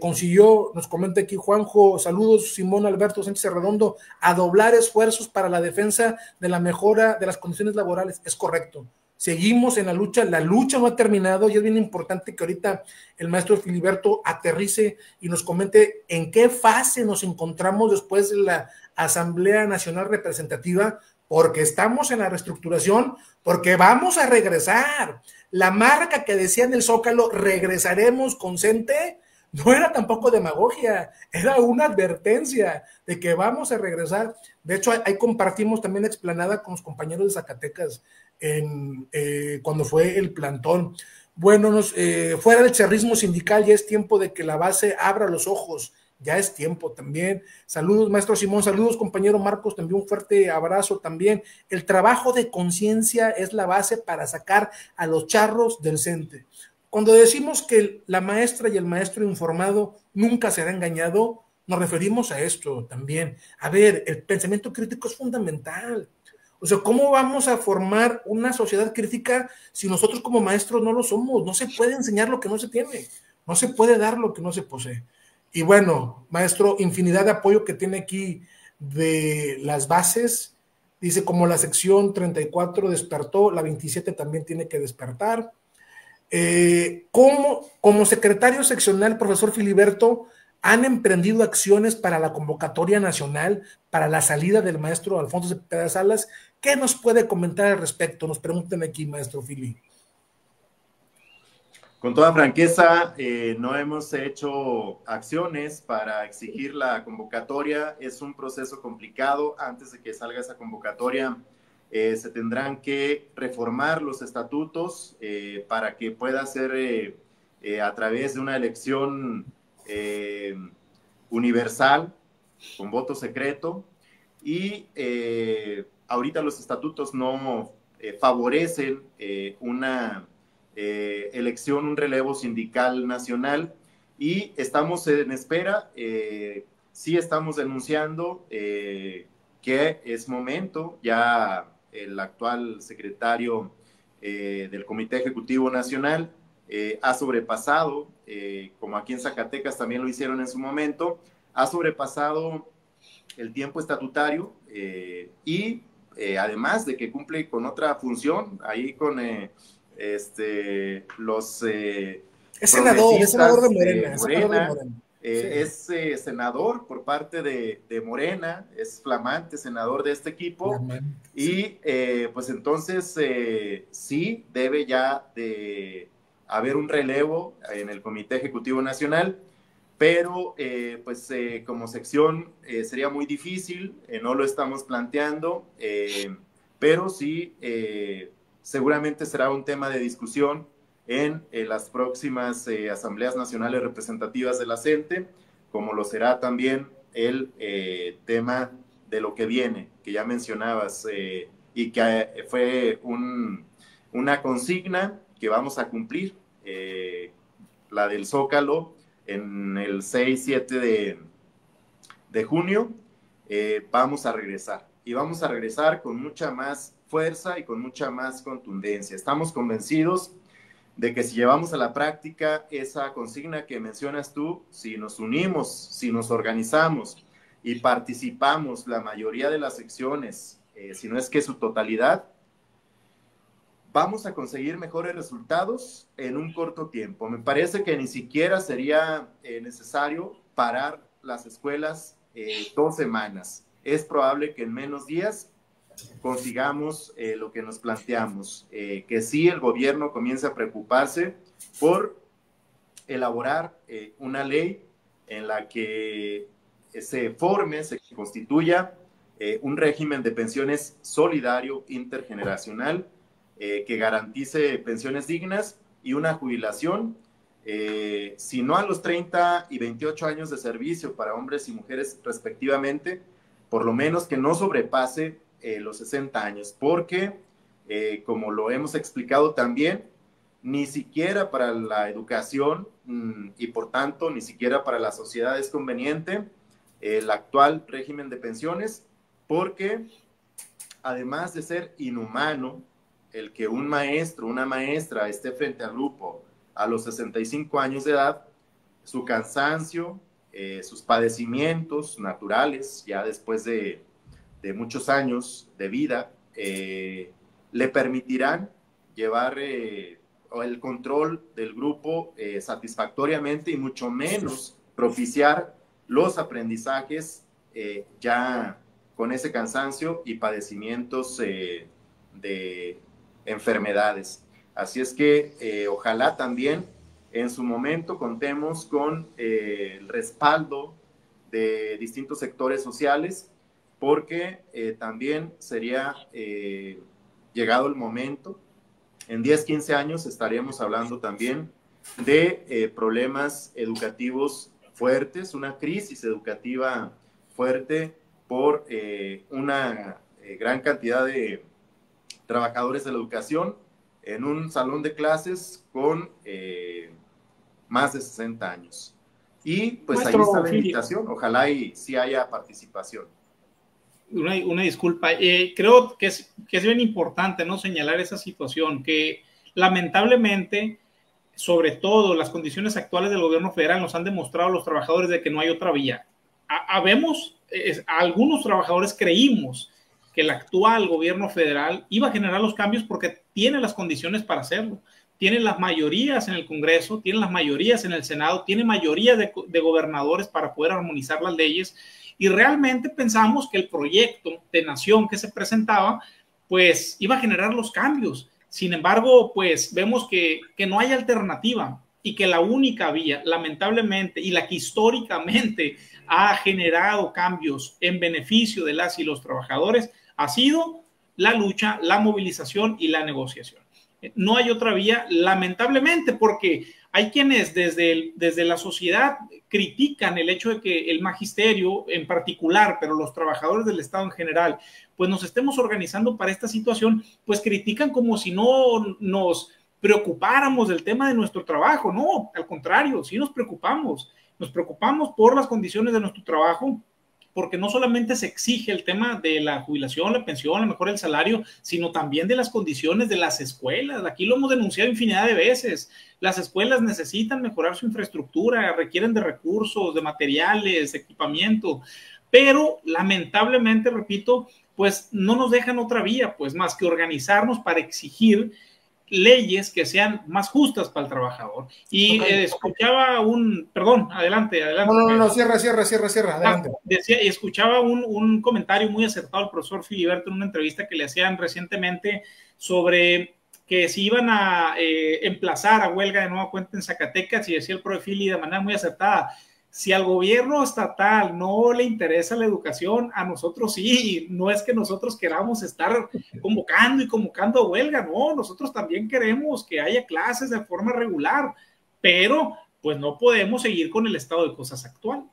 consiguió. Nos comenta aquí Juanjo, saludos, Simón Alberto Sánchez Redondo, a doblar esfuerzos para la defensa de la mejora de las condiciones laborales. Es correcto. Seguimos en la lucha no ha terminado y es bien importante que ahorita el maestro Filiberto aterrice y nos comente en qué fase nos encontramos después de la Asamblea Nacional Representativa, porque estamos en la reestructuración, porque vamos a regresar. La marca que decía en el Zócalo, regresaremos con CENTE, no era tampoco demagogia, era una advertencia de que vamos a regresar. De hecho, ahí compartimos también la explanada con los compañeros de Zacatecas cuando fue el plantón. Bueno, fuera del charrismo sindical, ya es tiempo de que la base abra los ojos, ya es tiempo también. Saludos, maestro Simón, saludos, compañero Marcos, también un fuerte abrazo también. El trabajo de conciencia es la base para sacar a los charros del CENTE. Cuando decimos que la maestra y el maestro informado nunca será engañado, nos referimos a esto también. A ver, el pensamiento crítico es fundamental. O sea, ¿cómo vamos a formar una sociedad crítica si nosotros como maestros no lo somos? No se puede enseñar lo que no se tiene, no se puede dar lo que no se posee. Y bueno, maestro, infinidad de apoyo que tiene aquí de las bases. Dice, como la sección 34 despertó, la 27 también tiene que despertar. Como secretario seccional, profesor Filiberto, han emprendido acciones para la convocatoria nacional, para la salida del maestro Alfonso Cepeda Salas. ¿Qué nos puede comentar al respecto? Nos preguntan aquí, maestro Fili. Con toda franqueza, no hemos hecho acciones para exigir la convocatoria. Es un proceso complicado. Antes de que salga esa convocatoria, se tendrán que reformar los estatutos para que pueda ser a través de una elección universal, con voto secreto, y ahorita los estatutos no favorecen una elección, un relevo sindical nacional, y estamos en espera. Sí estamos denunciando que es momento, ya el actual secretario del Comité Ejecutivo Nacional ha sobrepasado, como aquí en Zacatecas también lo hicieron en su momento, ha sobrepasado el tiempo estatutario y además de que cumple con otra función, ahí con los es senador de Morena. Sí. Es senador por parte de Morena, es flamante senador de este equipo. Flamante, y pues entonces sí debe ya de haber un relevo en el Comité Ejecutivo Nacional, pero pues como sección sería muy difícil, no lo estamos planteando, pero sí seguramente será un tema de discusión en las próximas asambleas nacionales representativas de la CENTE, como lo será también el tema de lo que viene, que ya mencionabas, y que fue una consigna que vamos a cumplir, la del Zócalo, en el 6-7 de junio. vamos a regresar. Y vamos a regresar con mucha más fuerza y con mucha más contundencia. Estamos convencidos de que si llevamos a la práctica esa consigna que mencionas tú, si nos unimos, si nos organizamos y participamos la mayoría de las secciones, si no es que su totalidad, vamos a conseguir mejores resultados en un corto tiempo. Me parece que ni siquiera sería necesario parar las escuelas 2 semanas. Es probable que en menos días consigamos lo que nos planteamos, que sí el gobierno comience a preocuparse por elaborar una ley en la que se forme, se constituya un régimen de pensiones solidario intergeneracional que garantice pensiones dignas y una jubilación, si no a los 30 y 28 años de servicio para hombres y mujeres respectivamente, por lo menos que no sobrepase los 60 años, porque, como lo hemos explicado también, ni siquiera para la educación y por tanto ni siquiera para la sociedad es conveniente el actual régimen de pensiones, porque además de ser inhumano el que un maestro, una maestra esté frente al grupo a los 65 años de edad, su cansancio, sus padecimientos naturales, ya después de muchos años de vida, le permitirán llevar el control del grupo satisfactoriamente y mucho menos propiciar los aprendizajes ya con ese cansancio y padecimientos de enfermedades. Así es que ojalá también en su momento contemos con el respaldo de distintos sectores sociales, porque también sería llegado el momento, en 10, 15 años estaremos hablando también de problemas educativos fuertes, una crisis educativa fuerte por una gran cantidad de trabajadores de la educación en un salón de clases con más de 60 años. Y pues ahí está la invitación, ojalá y sí haya participación. Una disculpa, creo que es bien importante, ¿no?, señalar esa situación, que lamentablemente, sobre todo las condiciones actuales del gobierno federal nos han demostrado a los trabajadores de que no hay otra vía. Algunos trabajadores creímos que el actual gobierno federal iba a generar los cambios porque tiene las condiciones para hacerlo. Tiene las mayorías en el Congreso, tiene las mayorías en el Senado, tiene mayoría de gobernadores para poder armonizar las leyes, y realmente pensamos que el proyecto de nación que se presentaba pues iba a generar los cambios. Sin embargo, pues vemos que no hay alternativa y que la única vía, lamentablemente, y la que históricamente ha generado cambios en beneficio de las y los trabajadores, ha sido la lucha, la movilización y la negociación. No hay otra vía, lamentablemente, porque hay quienes desde la sociedad critican el hecho de que el magisterio en particular, pero los trabajadores del Estado en general, pues nos estemos organizando para esta situación, pues critican como si no nos preocupáramos del tema de nuestro trabajo. No, al contrario, sí nos preocupamos por las condiciones de nuestro trabajo, porque no solamente se exige el tema de la jubilación, la pensión, a lo mejor el salario, sino también de las condiciones de las escuelas. Aquí lo hemos denunciado infinidad de veces. Las escuelas necesitan mejorar su infraestructura, requieren de recursos, de materiales, de equipamiento, pero lamentablemente, repito, pues no nos dejan otra vía, pues más que organizarnos para exigir leyes que sean más justas para el trabajador. Y escuchaba perdón, adelante. No, cierra, adelante. Escuchaba un comentario muy acertado del profesor Filiberto en una entrevista que le hacían recientemente sobre que si iban a emplazar a huelga de nueva cuenta en Zacatecas, y decía el profe Fili de manera muy acertada: si al gobierno estatal no le interesa la educación, a nosotros sí. No es que nosotros queramos estar convocando a huelga, no, nosotros también queremos que haya clases de forma regular, pero pues no podemos seguir con el estado de cosas actual.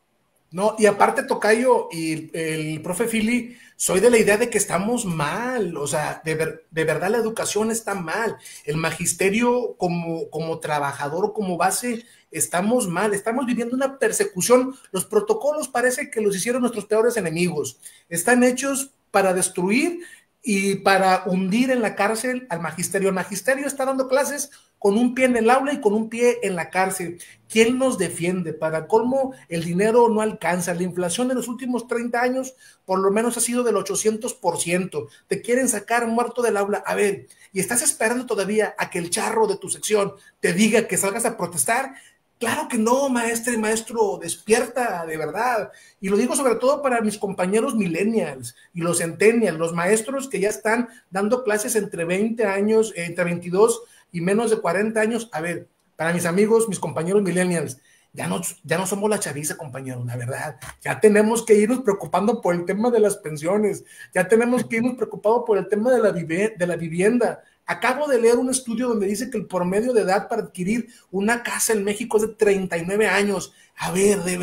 No, y aparte, Tocayo y el profe Fili, soy de la idea de que estamos mal, o sea, de verdad la educación está mal, el magisterio como trabajador, como base, estamos mal, estamos viviendo una persecución, los protocolos parece que los hicieron nuestros peores enemigos, están hechos para destruir y para hundir en la cárcel al magisterio. El magisterio está dando clases con un pie en el aula y con un pie en la cárcel. ¿Quién nos defiende? Para colmo, el dinero no alcanza. La inflación en los últimos 30 años por lo menos ha sido del 800%. Te quieren sacar muerto del aula. A ver, y estás esperando todavía a que el charro de tu sección te diga que salgas a protestar. Claro que no, maestra y maestro, despierta de verdad. Y lo digo sobre todo para mis compañeros millennials y los centennials, los maestros que ya están dando clases entre 20 años, entre 22 y menos de 40 años. A ver, para mis amigos, mis compañeros millennials, ya no somos la chaviza, compañeros, la verdad. Ya tenemos que irnos preocupando por el tema de las pensiones, ya tenemos que irnos preocupados por el tema de la vivienda. Acabo de leer un estudio donde dice que el promedio de edad para adquirir una casa en México es de 39 años. A ver, de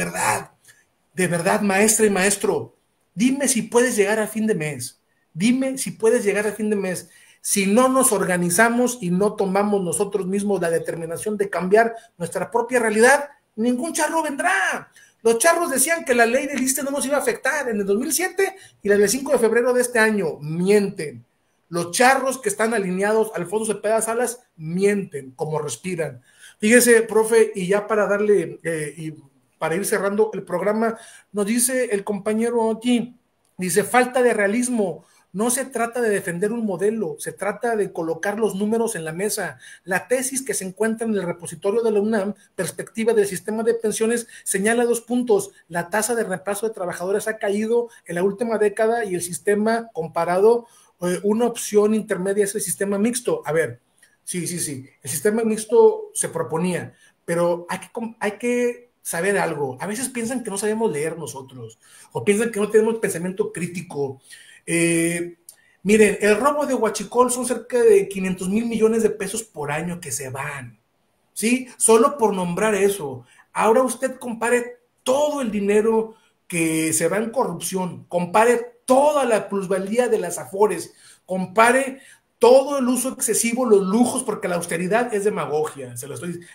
verdad, maestra y maestro, dime si puedes llegar a fin de mes. Dime si puedes llegar a fin de mes. Si no nos organizamos y no tomamos nosotros mismos la determinación de cambiar nuestra propia realidad, ningún charro vendrá. Los charros decían que la ley del ISSSTE no nos iba a afectar en el 2007 y la del 5 de febrero de este año. Mienten. Los charros que están alineados al Alfonso Cepeda Salas mienten como respiran. Fíjese, profe, y ya para darle y para ir cerrando el programa, nos dice el compañero aquí, dice, falta de realismo. No se trata de defender un modelo, se trata de colocar los números en la mesa. La tesis que se encuentra en el repositorio de la UNAM, Perspectiva del Sistema de Pensiones, señala 2 puntos. La tasa de reemplazo de trabajadores ha caído en la última década y el sistema comparado, una opción intermedia es el sistema mixto. A ver, sí, el sistema mixto se proponía, pero hay que saber algo. A veces piensan que no sabemos leer nosotros, o piensan que no tenemos pensamiento crítico. Miren, el robo de Huachicol son cerca de 500,000 millones de pesos por año que se van, ¿sí? Solo por nombrar eso. Ahora usted compare todo el dinero que se va en corrupción, compare toda la plusvalía de las afores, compare todo el uso excesivo, los lujos, porque la austeridad es demagogia,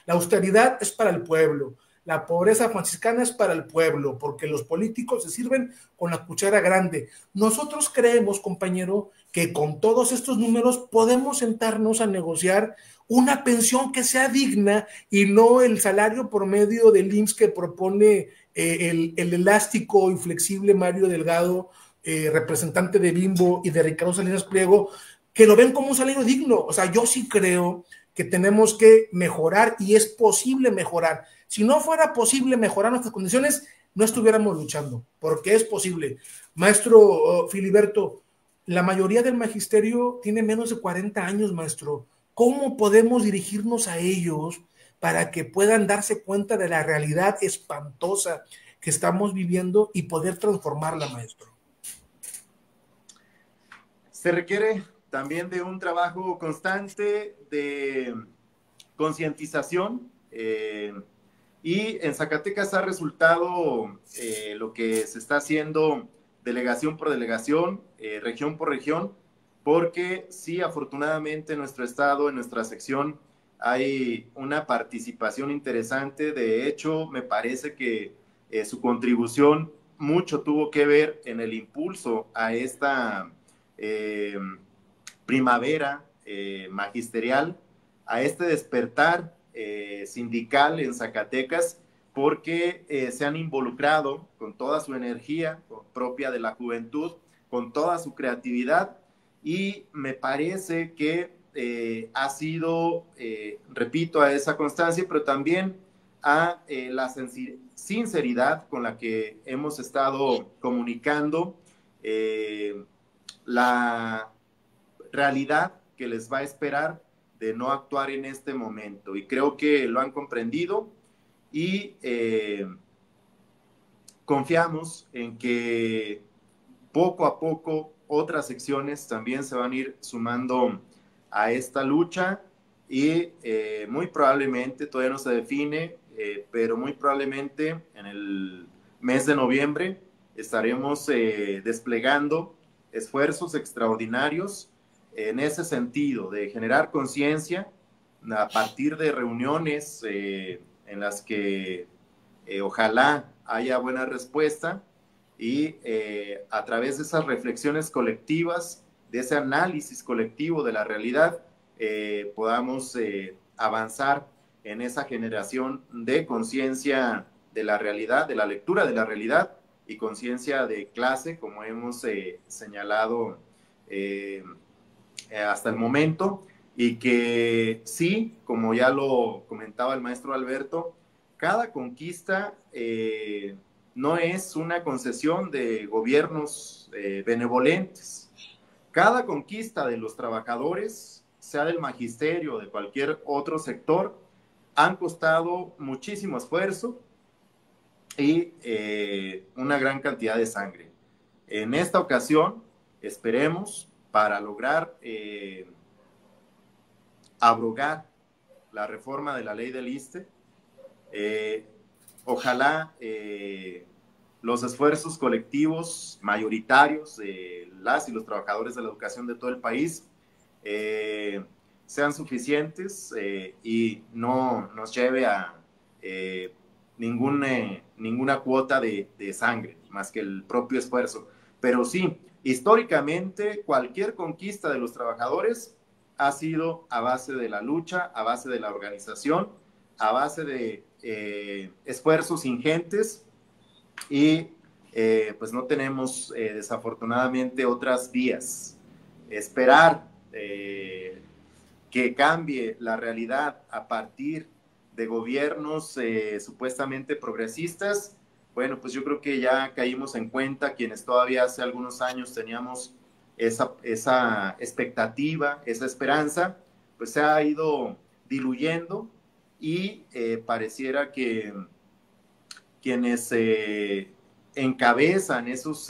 la austeridad es para el pueblo, la pobreza franciscana es para el pueblo, porque los políticos se sirven con la cuchara grande. Nosotros creemos, compañero, que con todos estos números podemos sentarnos a negociar una pensión que sea digna y no el salario promedio del IMSS que propone el elástico y flexible Mario Delgado, representante de Bimbo y de Ricardo Salinas Pliego, que lo ven como un salario digno. O sea, yo sí creo que tenemos que mejorar y es posible mejorar. Si no fuera posible mejorar nuestras condiciones, no estuviéramos luchando, porque es posible. Maestro Filiberto, la mayoría del magisterio tiene menos de 40 años, maestro. ¿Cómo podemos dirigirnos a ellos para que puedan darse cuenta de la realidad espantosa que estamos viviendo y poder transformarla, maestro? Se requiere también de un trabajo constante de concientización y en Zacatecas ha resultado lo que se está haciendo delegación por delegación, región por región, porque sí, afortunadamente en nuestro estado, en nuestra sección, hay una participación interesante. De hecho, me parece que su contribución mucho tuvo que ver en el impulso a esta primavera magisterial, a este despertar sindical en Zacatecas, porque se han involucrado con toda su energía propia de la juventud, con toda su creatividad, y me parece que ha sido, repito, a esa constancia, pero también a la sinceridad con la que hemos estado comunicando la realidad que les va a esperar de no actuar en este momento. Y creo que lo han comprendido y confiamos en que poco a poco otras secciones también se van a ir sumando a esta lucha y muy probablemente, todavía no se define, pero muy probablemente en el mes de noviembre estaremos desplegando esfuerzos extraordinarios en ese sentido, de generar conciencia a partir de reuniones en las que ojalá haya buena respuesta y a través de esas reflexiones colectivas, de ese análisis colectivo de la realidad, podamos avanzar en esa generación de conciencia de la realidad, de la lectura de la realidad y conciencia de clase, como hemos señalado hasta el momento, y que sí, como ya lo comentaba el maestro Alberto, cada conquista no es una concesión de gobiernos benevolentes. Cada conquista de los trabajadores, sea del magisterio o de cualquier otro sector, han costado muchísimo esfuerzo y una gran cantidad de sangre. En esta ocasión, esperemos, para lograr abrogar la reforma de la ley del ISSSTE, ojalá los esfuerzos colectivos mayoritarios de las y los trabajadores de la educación de todo el país sean suficientes y no nos lleve a ninguna cuota de sangre, más que el propio esfuerzo. Pero sí, históricamente cualquier conquista de los trabajadores ha sido a base de la lucha, a base de la organización, a base de esfuerzos ingentes y pues no tenemos desafortunadamente otras vías. Esperar que cambie la realidad a partir de gobiernos supuestamente progresistas, bueno, pues yo creo que ya caímos en cuenta quienes todavía hace algunos años teníamos esa expectativa, esa esperanza, pues se ha ido diluyendo y pareciera que quienes encabezan esos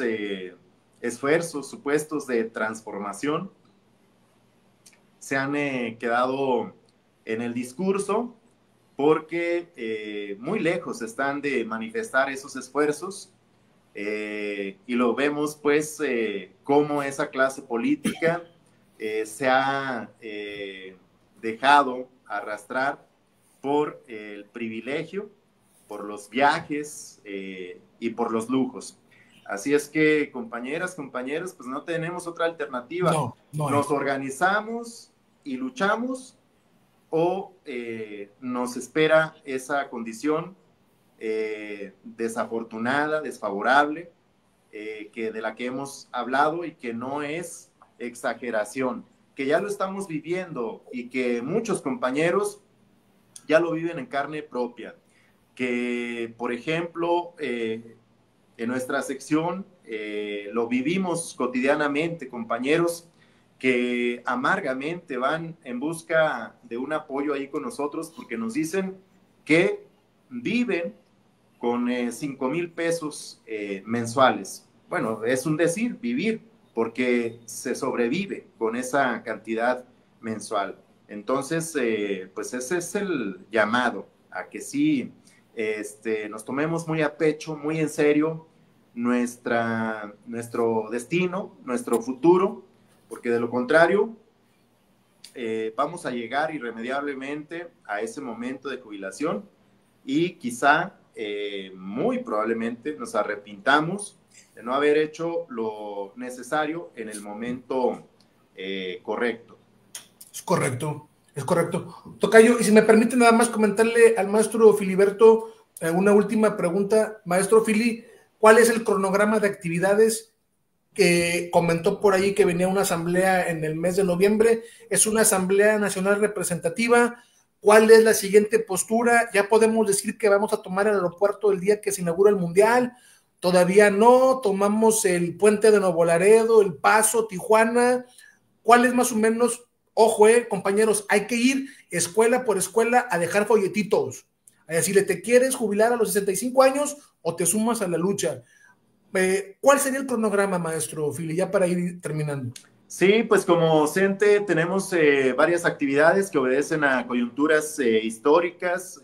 esfuerzos supuestos de transformación se han quedado en el discurso porque muy lejos están de manifestar esos esfuerzos y lo vemos pues cómo esa clase política se ha dejado arrastrar por el privilegio, por los viajes y por los lujos. Así es que, compañeras, compañeros, pues no tenemos otra alternativa. Nos organizamos y luchamos o nos espera esa condición desafortunada, desfavorable, de la que hemos hablado y que no es exageración, que ya lo estamos viviendo y que muchos compañeros ya lo viven en carne propia, que por ejemplo en nuestra sección lo vivimos cotidianamente, compañeros que amargamente van en busca de un apoyo ahí con nosotros porque nos dicen que viven con 5,000 pesos mensuales. Bueno, es un decir, vivir, porque se sobrevive con esa cantidad mensual. Entonces, pues ese es el llamado a que sí nos tomemos muy a pecho, muy en serio nuestro destino, nuestro futuro, porque de lo contrario vamos a llegar irremediablemente a ese momento de jubilación y quizá muy probablemente nos arrepintamos de no haber hecho lo necesario en el momento correcto. Es correcto, es correcto. Tocayo, y si me permite nada más comentarle al maestro Filiberto una última pregunta. Maestro Fili, ¿cuál es el cronograma de actividades que comentó por ahí que venía una asamblea en el mes de noviembre? ¿Es una asamblea nacional representativa? ¿Cuál es la siguiente postura? ¿Ya podemos decir que vamos a tomar el aeropuerto el día que se inaugura el Mundial? ¿Todavía no? ¿Tomamos el puente de Nuevo Laredo, el Paso, Tijuana? ¿Cuál es más o menos? Ojo, compañeros, hay que ir escuela por escuela a dejar folletitos, a decirle, ¿te quieres jubilar a los 65 años o te sumas a la lucha? ¿Cuál sería el cronograma, maestro Fili, ya para ir terminando? Sí, pues como CENTE tenemos varias actividades que obedecen a coyunturas históricas,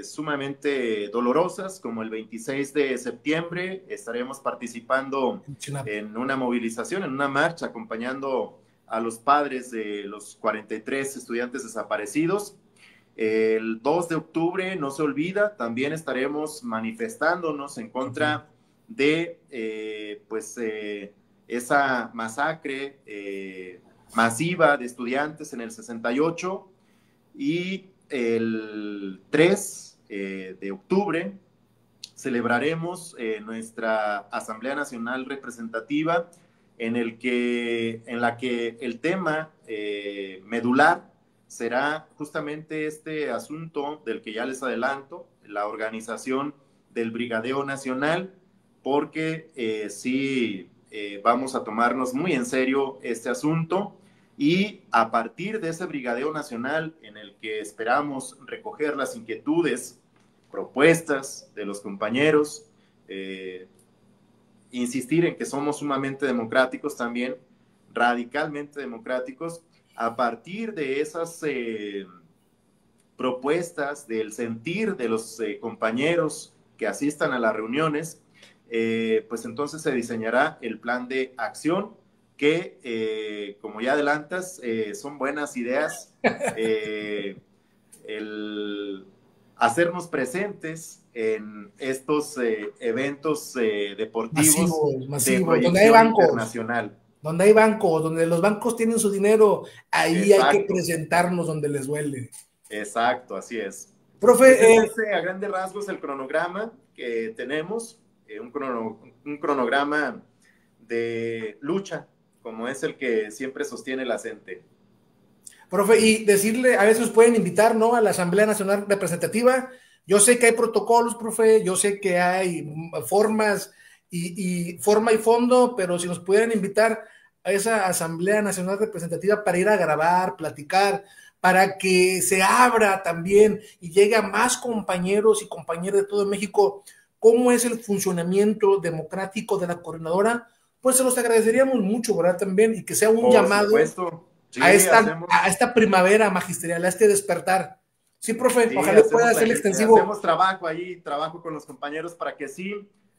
sumamente dolorosas, como el 26 de septiembre estaremos participando en una movilización, en una marcha, acompañando a los padres de los 43 estudiantes desaparecidos. El 2 de octubre, no se olvida, también estaremos manifestándonos en contra de esa masacre masiva de estudiantes en el 68, y el 3 de octubre celebraremos nuestra Asamblea Nacional Representativa, en la que el tema medular será justamente este asunto del que ya les adelanto, la organización del Brigadeo Nacional, porque sí vamos a tomarnos muy en serio este asunto, y a partir de ese Brigadeo Nacional, en el que esperamos recoger las inquietudes, propuestas de los compañeros, insistir en que somos sumamente democráticos también, radicalmente democráticos. A partir de esas propuestas, del sentir de los compañeros que asistan a las reuniones, pues entonces se diseñará el plan de acción que, como ya adelantas, son buenas ideas. El hacernos presentes en estos eventos deportivos masivos, de proyección internacional. Donde hay bancos, donde los bancos tienen su dinero, ahí Exacto. hay que presentarnos donde les duele. Exacto, así es. Profe, a grandes rasgos el cronograma que tenemos, un cronograma de lucha, como es el que siempre sostiene la CENTE. Profe, y decirle, a veces pueden invitar, ¿no?, a la Asamblea Nacional Representativa. Yo sé que hay protocolos, profe, yo sé que hay formas y forma y fondo, pero si nos pudieran invitar a esa Asamblea Nacional Representativa para ir a grabar, platicar, para que se abra también y llegue a más compañeros y compañeras de todo México cómo es el funcionamiento democrático de la coordinadora, pues se los agradeceríamos mucho, ¿verdad? También, y que sea un llamado sí, a esta primavera magisterial, a este despertar. Sí, profe, sí, ojalá pueda ser extensivo. Hacemos trabajo con los compañeros para que sí,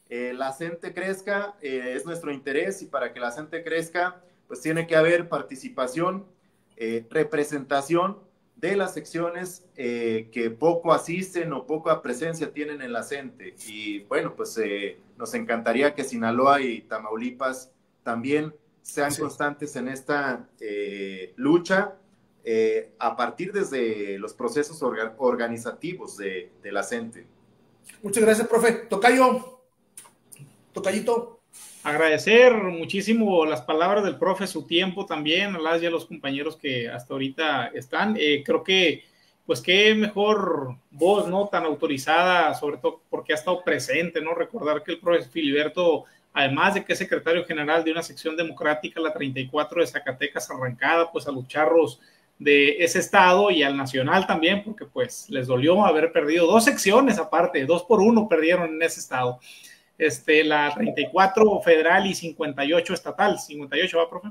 la CENTE crezca, es nuestro interés, y para que la CENTE crezca, pues tiene que haber participación, representación de las secciones que poco asisten o poca presencia tienen en la CENTE. Y bueno, pues nos encantaría que Sinaloa y Tamaulipas también sean constantes en esta lucha, a partir desde los procesos organizativos de la CENTE. Muchas gracias, profe. Tocayito. Agradecer muchísimo las palabras del profe, su tiempo también, a las y a los compañeros que hasta ahorita están. Creo que, pues, qué mejor voz, ¿no?, tan autorizada, sobre todo porque ha estado presente, ¿no? Recordar que el profe Filiberto, además de que es secretario general de una sección democrática, la 34 de Zacatecas, arrancada pues a los charros de ese estado y al nacional también, porque pues les dolió haber perdido 2 secciones aparte, 2-1 perdieron en ese estado. La 34 federal y 58 estatal, 58, ¿va, profe?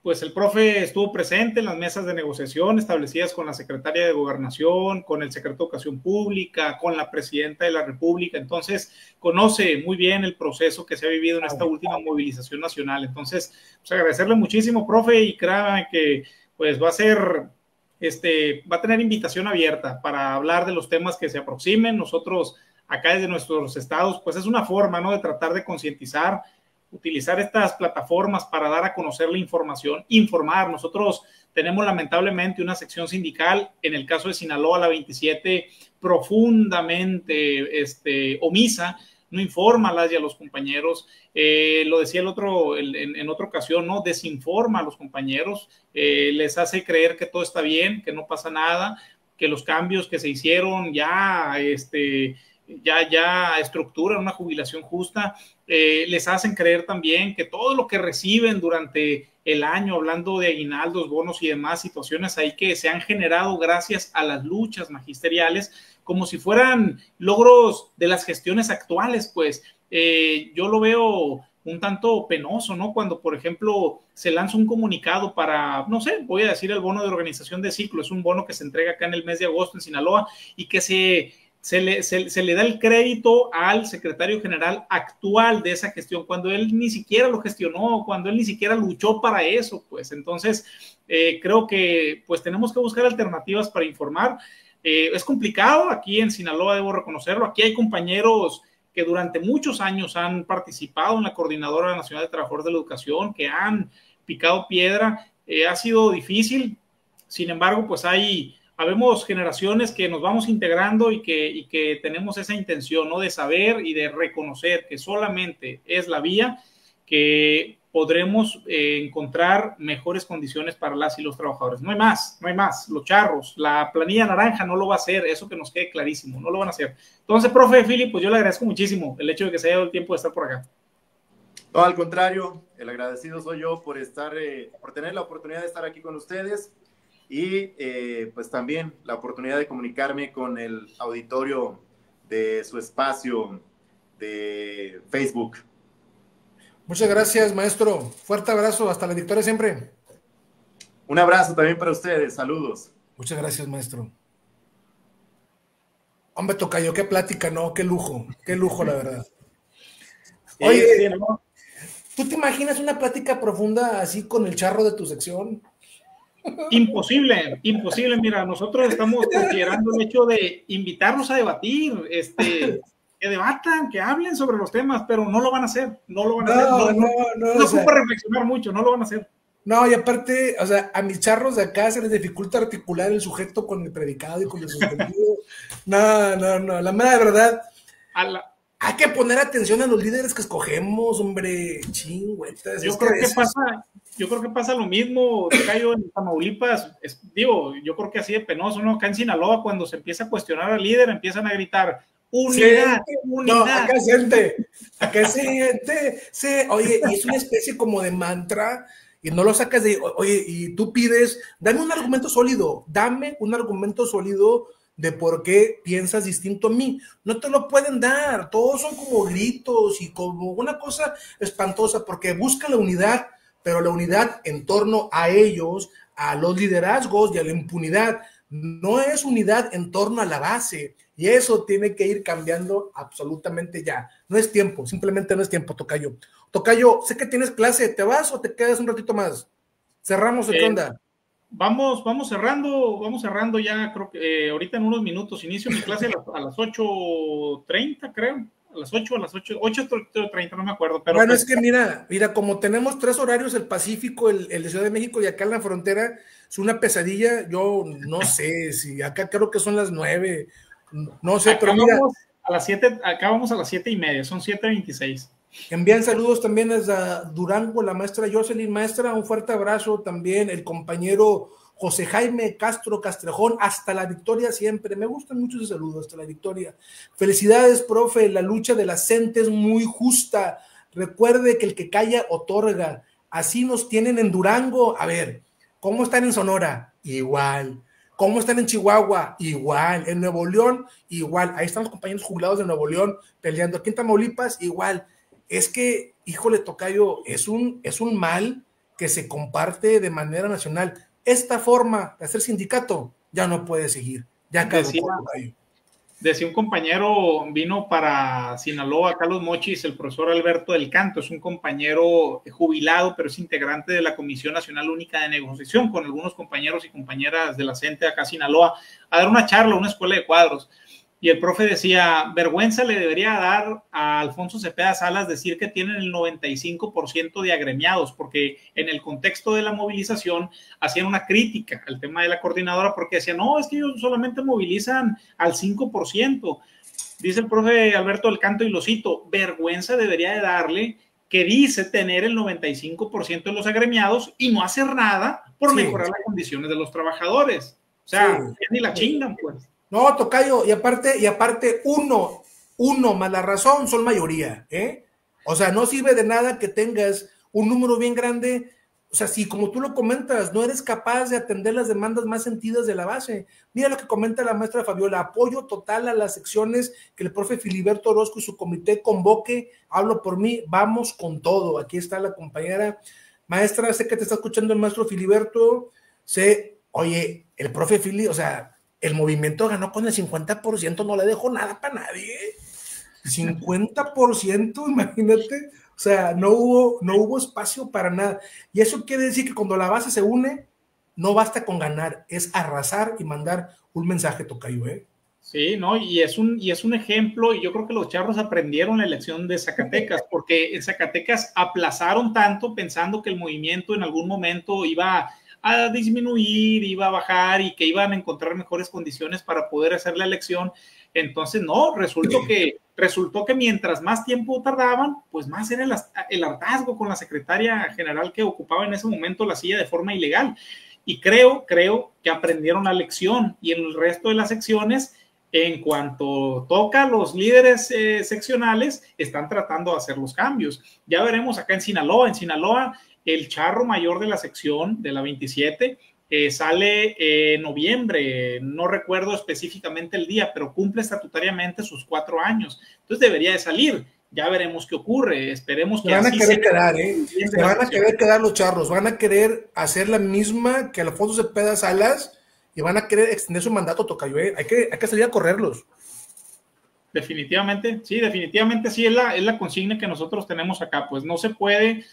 Pues el profe estuvo presente en las mesas de negociación establecidas con la secretaria de Gobernación, con el secretario de Educación Pública, con la presidenta de la República. Entonces conoce muy bien el proceso que se ha vivido en esta última movilización nacional. Entonces, pues agradecerle muchísimo, profe, y créanme que pues va a tener invitación abierta para hablar de los temas que se aproximen. Nosotros acá desde nuestros estados, pues es una forma, ¿no?, de tratar de concientizar, utilizar estas plataformas para dar a conocer la información, informar. Nosotros tenemos lamentablemente una sección sindical, en el caso de Sinaloa, la 27, profundamente omisa, no informa a las y a los compañeros, lo decía en otra ocasión, ¿no?, desinforma a los compañeros, les hace creer que todo está bien, que no pasa nada, que los cambios que se hicieron ya estructuran una jubilación justa, les hacen creer también que todo lo que reciben durante el año, hablando de aguinaldos, bonos y demás situaciones ahí que se han generado gracias a las luchas magisteriales, como si fueran logros de las gestiones actuales, pues yo lo veo un tanto penoso, ¿no? Cuando, por ejemplo, se lanza un comunicado para, no sé, voy a decir el bono de organización de ciclo, es un bono que se entrega acá en el mes de agosto en Sinaloa y que se le da el crédito al secretario general actual de esa gestión, cuando él ni siquiera lo gestionó, cuando él ni siquiera luchó para eso, pues. Entonces, creo que pues tenemos que buscar alternativas para informar. Es complicado aquí en Sinaloa, debo reconocerlo. Aquí hay compañeros que durante muchos años han participado en la Coordinadora Nacional de Trabajadores de la Educación, que han picado piedra. Ha sido difícil, sin embargo, pues habemos generaciones que nos vamos integrando y que tenemos esa intención, ¿no? De saber y de reconocer que solamente es la vía que podremos encontrar mejores condiciones para las y los trabajadores. No hay más. Los charros, la planilla naranja no lo va a hacer, eso que nos quede clarísimo, no lo van a hacer. Entonces, profe Philip, pues yo le agradezco muchísimo el hecho de que se haya dado el tiempo de estar por acá. No, al contrario, el agradecido soy yo por tener la oportunidad de estar aquí con ustedes y pues también la oportunidad de comunicarme con el auditorio de su espacio de Facebook. Muchas gracias, maestro. Fuerte abrazo, hasta la victoria siempre. Un abrazo también para ustedes, saludos. Muchas gracias, maestro. Hombre, tocayo, qué plática, ¿no? Qué lujo, la verdad. Oye, ¿tú te imaginas una plática profunda así con el charro de tu sección? Imposible, mira, nosotros estamos considerando el hecho de invitarlos a debatir, que debatan, que hablen sobre los temas, pero no lo van a hacer, no ocupa reflexionar mucho, no lo van a hacer. No, y aparte, o sea, a mis charros de acá se les dificulta articular el sujeto con el predicado y con el suspendido. No, la mera verdad. Hay que poner atención a los líderes que escogemos, hombre, chingüetas. Yo creo que pasa lo mismo, Cayo, en Tamaulipas, yo creo que así de penoso, ¿no? Acá en Sinaloa, cuando se empieza a cuestionar al líder, empiezan a gritar, unidad. No, acá siente, sí. Oye, y es una especie como de mantra, y no lo sacas de, oye, y tú pides, dame un argumento sólido de por qué piensas distinto a mí. No te lo pueden dar, todos son como gritos y como una cosa espantosa, porque buscan la unidad, pero la unidad en torno a ellos, a los liderazgos y a la impunidad, no es unidad en torno a la base, y eso tiene que ir cambiando absolutamente ya. No es tiempo, simplemente no es tiempo, Tocayo. Tocayo, sé que tienes clase, ¿te vas o te quedas un ratito más? ¿Cerramos o qué onda? Vamos cerrando ya, creo que ahorita en unos minutos inicio mi clase a las 8:30, creo. A las 8:30, no me acuerdo. Pero bueno, pues, es que mira, como tenemos 3 horarios, el Pacífico, el de Ciudad de México y acá en la frontera, es una pesadilla. Yo no sé si acá creo que son las 9, no sé, pero mira. Acá vamos a las 7:30, son 7:26. Envían saludos también a Durango, la maestra Jocelyn. Maestra, un fuerte abrazo también, el compañero José Jaime Castro Castrejón, hasta la victoria siempre. Me gustan mucho esos saludos, hasta la victoria. Felicidades, profe, la lucha de la gente es muy justa. Recuerde que el que calla otorga. Así nos tienen en Durango. A ver, ¿cómo están en Sonora? Igual. ¿Cómo están en Chihuahua? Igual. En Nuevo León, igual. Ahí están los compañeros jubilados de Nuevo León peleando. Aquí en Tamaulipas, igual. Es que, híjole, tocayo, es un mal que se comparte de manera nacional. Esta forma de hacer sindicato ya no puede seguir. Ya caducó, tocayo. Decía un compañero, vino para Sinaloa, acá Los Mochis, el profesor Alberto del Canto, es un compañero jubilado, pero es integrante de la Comisión Nacional Única de Negociación, con algunos compañeros y compañeras de la CENTE acá Sinaloa, a dar una charla, una escuela de cuadros. Y el profe decía, vergüenza le debería dar a Alfonso Cepeda Salas decir que tienen el 95% de agremiados, porque en el contexto de la movilización hacían una crítica al tema de la coordinadora, porque decían, no, es que ellos solamente movilizan al 5%. Dice el profe Alberto del Canto, y lo cito, vergüenza debería de darle que dice tener el 95% de los agremiados y no hacer nada por mejorar las condiciones de los trabajadores. O sea, ni la chingan, pues. No, tocayo, y aparte uno más la razón son mayoría, ¿eh? O sea, no sirve de nada que tengas un número bien grande O sea, si como tú lo comentas, no eres capaz de atender las demandas más sentidas de la base. Mira lo que comenta la maestra Fabiola: apoyo total a las secciones que el profe Filiberto Orozco y su comité convoque. Hablo por mí, vamos con todo. Aquí está la compañera maestra, sé que te está escuchando el maestro Filiberto, oye, el profe Fili, o sea, el movimiento ganó con el 50%, no le dejó nada para nadie. 50%, imagínate. O sea, no hubo espacio para nada. Y eso quiere decir que cuando la base se une, no basta con ganar, es arrasar y mandar un mensaje, tocayo, ¿eh? Sí, ¿no? Y es un ejemplo, y yo creo que los charros aprendieron la elección de Zacatecas, porque en Zacatecas aplazaron tanto pensando que el movimiento en algún momento iba a disminuir, iba a bajar y que iban a encontrar mejores condiciones para poder hacer la elección. Entonces, no, resultó que mientras más tiempo tardaban, pues más era el hartazgo con la secretaria general que ocupaba en ese momento la silla de forma ilegal. Y creo que aprendieron la lección, y en el resto de las secciones, en cuanto toca a los líderes seccionales, están tratando de hacer los cambios. Ya veremos acá en Sinaloa. En Sinaloa, el charro mayor de la sección, de la 27, sale en noviembre, no recuerdo específicamente el día, pero cumple estatutariamente sus 4 años. Entonces debería de salir. Ya veremos qué ocurre. Esperemos que van a querer quedar, se van a querer quedar los charros, van a querer hacer la misma que Alfonso Cepeda Salas y van a querer extender su mandato, tocayo, ¿eh? Hay que salir a correrlos. Definitivamente sí, es la consigna que nosotros tenemos acá. Pues no se puede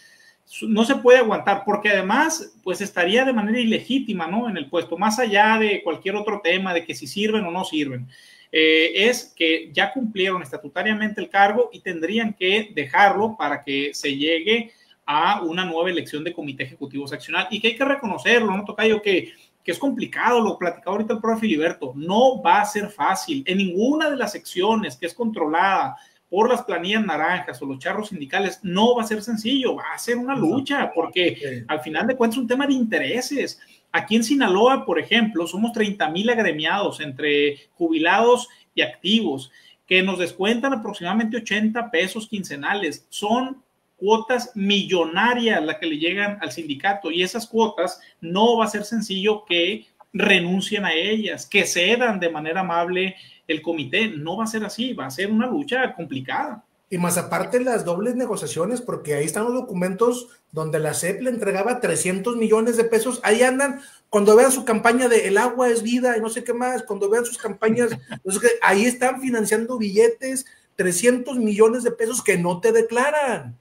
aguantar, porque además pues estaría de manera ilegítima, ¿no?, en el puesto, más allá de cualquier otro tema de que si sirven o no sirven. Es que ya cumplieron estatutariamente el cargo y tendrían que dejarlo para que se llegue a una nueva elección de comité ejecutivo seccional, y que hay que reconocerlo, ¿no, tocayo? Que es complicado, lo platicaba ahorita el profe Filiberto, no va a ser fácil en ninguna de las secciones que es controlada por las planillas naranjas o los charros sindicales. No va a ser sencillo, va a ser una lucha, porque al final de cuentas es un tema de intereses. Aquí en Sinaloa, por ejemplo, somos 30,000 agremiados entre jubilados y activos, que nos descuentan aproximadamente 80 pesos quincenales. Son cuotas millonarias las que le llegan al sindicato, y esas cuotas no va a ser sencillo que renuncien a ellas, que cedan de manera amable el comité. No va a ser así, va a ser una lucha complicada. Y más aparte las dobles negociaciones, porque ahí están los documentos donde la CEP le entregaba 300 millones de pesos. Ahí andan, cuando vean su campaña de el agua es vida y no sé qué más, cuando vean sus campañas, ahí están financiando billetes, 300 millones de pesos que no te declaran.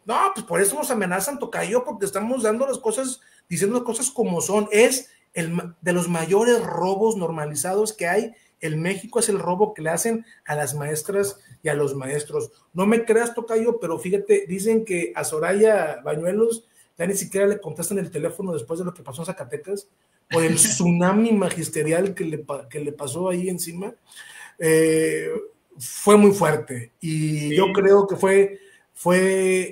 No, pues por eso nos amenazan, tocayo, porque estamos dando las cosas, diciendo las cosas como son. Es de los mayores robos normalizados que hay en México, es el robo que le hacen a las maestras y a los maestros. No me creas, tocayo, pero fíjate, dicen que a Soraya Bañuelos ya ni siquiera le contestan el teléfono después de lo que pasó en Zacatecas, por el tsunami magisterial que le pasó ahí encima. Fue muy fuerte, y yo creo que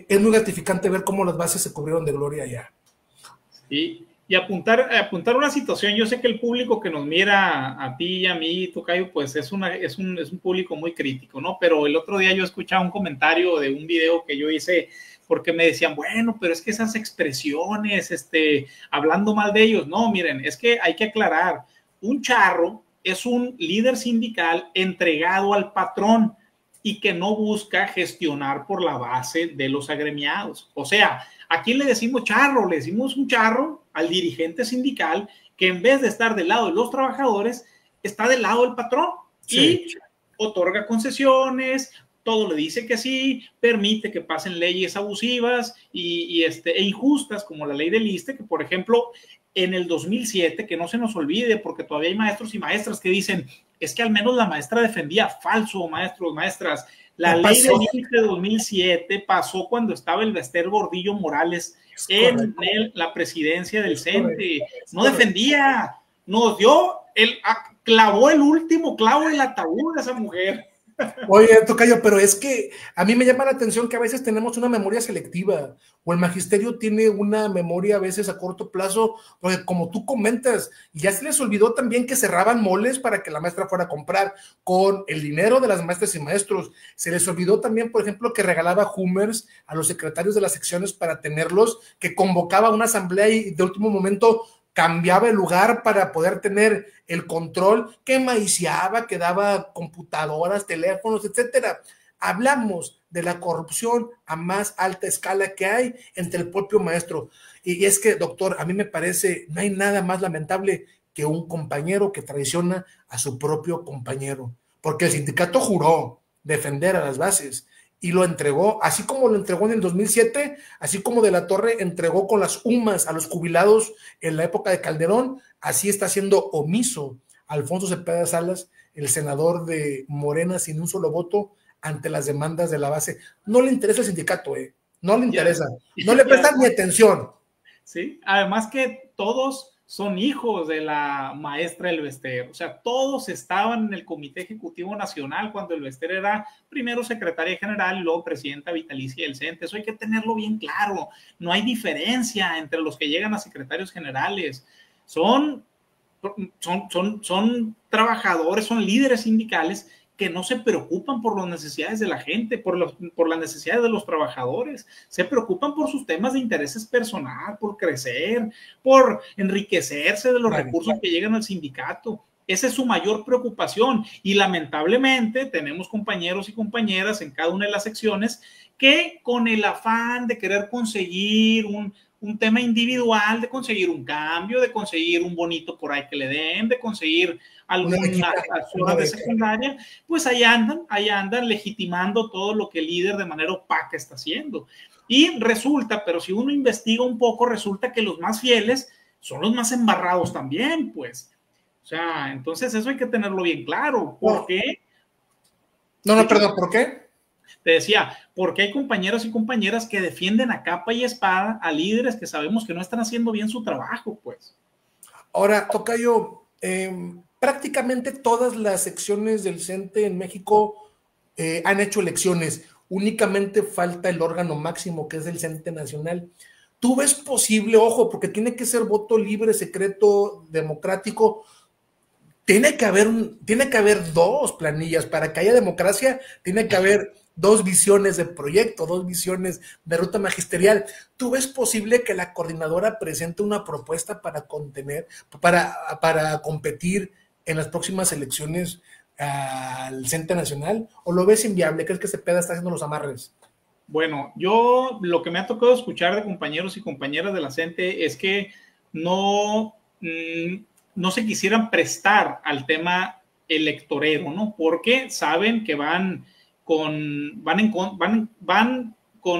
es muy gratificante ver cómo las bases se cubrieron de gloria allá. Sí. Y apuntar una situación. Yo sé que el público que nos mira a ti y a mí, tocayo, pues es un público muy crítico, ¿no? Pero el otro día yo escuchaba un comentario de un video que yo hice, porque me decían, bueno, pero es que esas expresiones, hablando mal de ellos. No, miren, es que hay que aclarar, un charro es un líder sindical entregado al patrón y que no busca gestionar por la base de los agremiados. O sea, ¿a quién le decimos charro? Le decimos un charro al dirigente sindical que, en vez de estar del lado de los trabajadores, está del lado del patrón. Sí. Y otorga concesiones, todo le dice que sí, permite que pasen leyes abusivas e injustas, como la ley del ISSSTE, que, por ejemplo, en el 2007, que no se nos olvide, porque todavía hay maestros y maestras que dicen, es que al menos la maestra defendía. Falso, maestros, maestras. La ley del ISSSTE de 2007 pasó cuando estaba el Bester Gordillo Morales en la presidencia del CENTE. No defendía, nos dio clavó el último clavo del ataúd a esa mujer. Oye, tocayo, pero es que a mí me llama la atención que a veces tenemos una memoria selectiva, o el magisterio tiene una memoria a veces a corto plazo, porque como tú comentas, ya se les olvidó también que cerraban moles para que la maestra fuera a comprar con el dinero de las maestras y maestros. Se les olvidó también, por ejemplo, que regalaba Hummers a los secretarios de las secciones para tenerlos, que convocaba una asamblea y de último momento cambiaba el lugar para poder tener el control, que maiciaba, que daba computadoras, teléfonos, etcétera. Hablamos de la corrupción a más alta escala que hay entre el propio maestro. Y es que, doctor, a mí me parece, no hay nada más lamentable que un compañero que traiciona a su propio compañero, porque el sindicato juró defender a las bases y lo entregó, así como lo entregó en el 2007, así como De la Torre entregó con las UMAS a los jubilados en la época de Calderón, así está siendo omiso Alfonso Cepeda Salas, el senador de Morena sin un solo voto, ante las demandas de la base. No le interesa el sindicato, no le interesa, no le prestan ni atención. Sí, además que todos son hijos de la maestra Elvester, o sea, todos estaban en el Comité Ejecutivo Nacional cuando Elvester era primero secretaria general y luego presidenta vitalicia del CENTE. Eso hay que tenerlo bien claro, no hay diferencia entre los que llegan a secretarios generales, son trabajadores, son líderes sindicales que no se preocupan por las necesidades de la gente, por las necesidades de los trabajadores, se preocupan por sus temas de intereses personal, por crecer, por enriquecerse de los recursos que llegan al sindicato. Esa es su mayor preocupación y lamentablemente tenemos compañeros y compañeras en cada una de las secciones que con el afán de querer conseguir un tema individual, de conseguir un cambio, de conseguir un bonito por ahí que le den, de conseguir alguna zona de secundaria, pues ahí andan legitimando todo lo que el líder de manera opaca está haciendo. Y resulta, pero si uno investiga un poco, resulta que los más fieles son los más embarrados también, pues. O sea, entonces eso hay que tenerlo bien claro. ¿Por qué? No, perdón, ¿por qué? Te decía, porque hay compañeros y compañeras que defienden a capa y espada a líderes que sabemos que no están haciendo bien su trabajo, pues. Ahora, tocayo, prácticamente todas las secciones del CENTE en México han hecho elecciones. Únicamente falta el órgano máximo, que es el CENTE Nacional. ¿Tú ves posible, ojo, porque tiene que ser voto libre, secreto, democrático? Tiene que haber dos planillas. Para que haya democracia, tiene que haber dos visiones de proyecto, dos visiones de ruta magisterial. ¿Tú ves posible que la coordinadora presente una propuesta para competir en las próximas elecciones al CENTE Nacional? ¿O lo ves inviable? ¿Crees que Cepeda está haciendo los amarres? Bueno, yo lo que me ha tocado escuchar de compañeros y compañeras de la CENTE es que no se quisieran prestar al tema electorero, ¿no? Porque saben que van con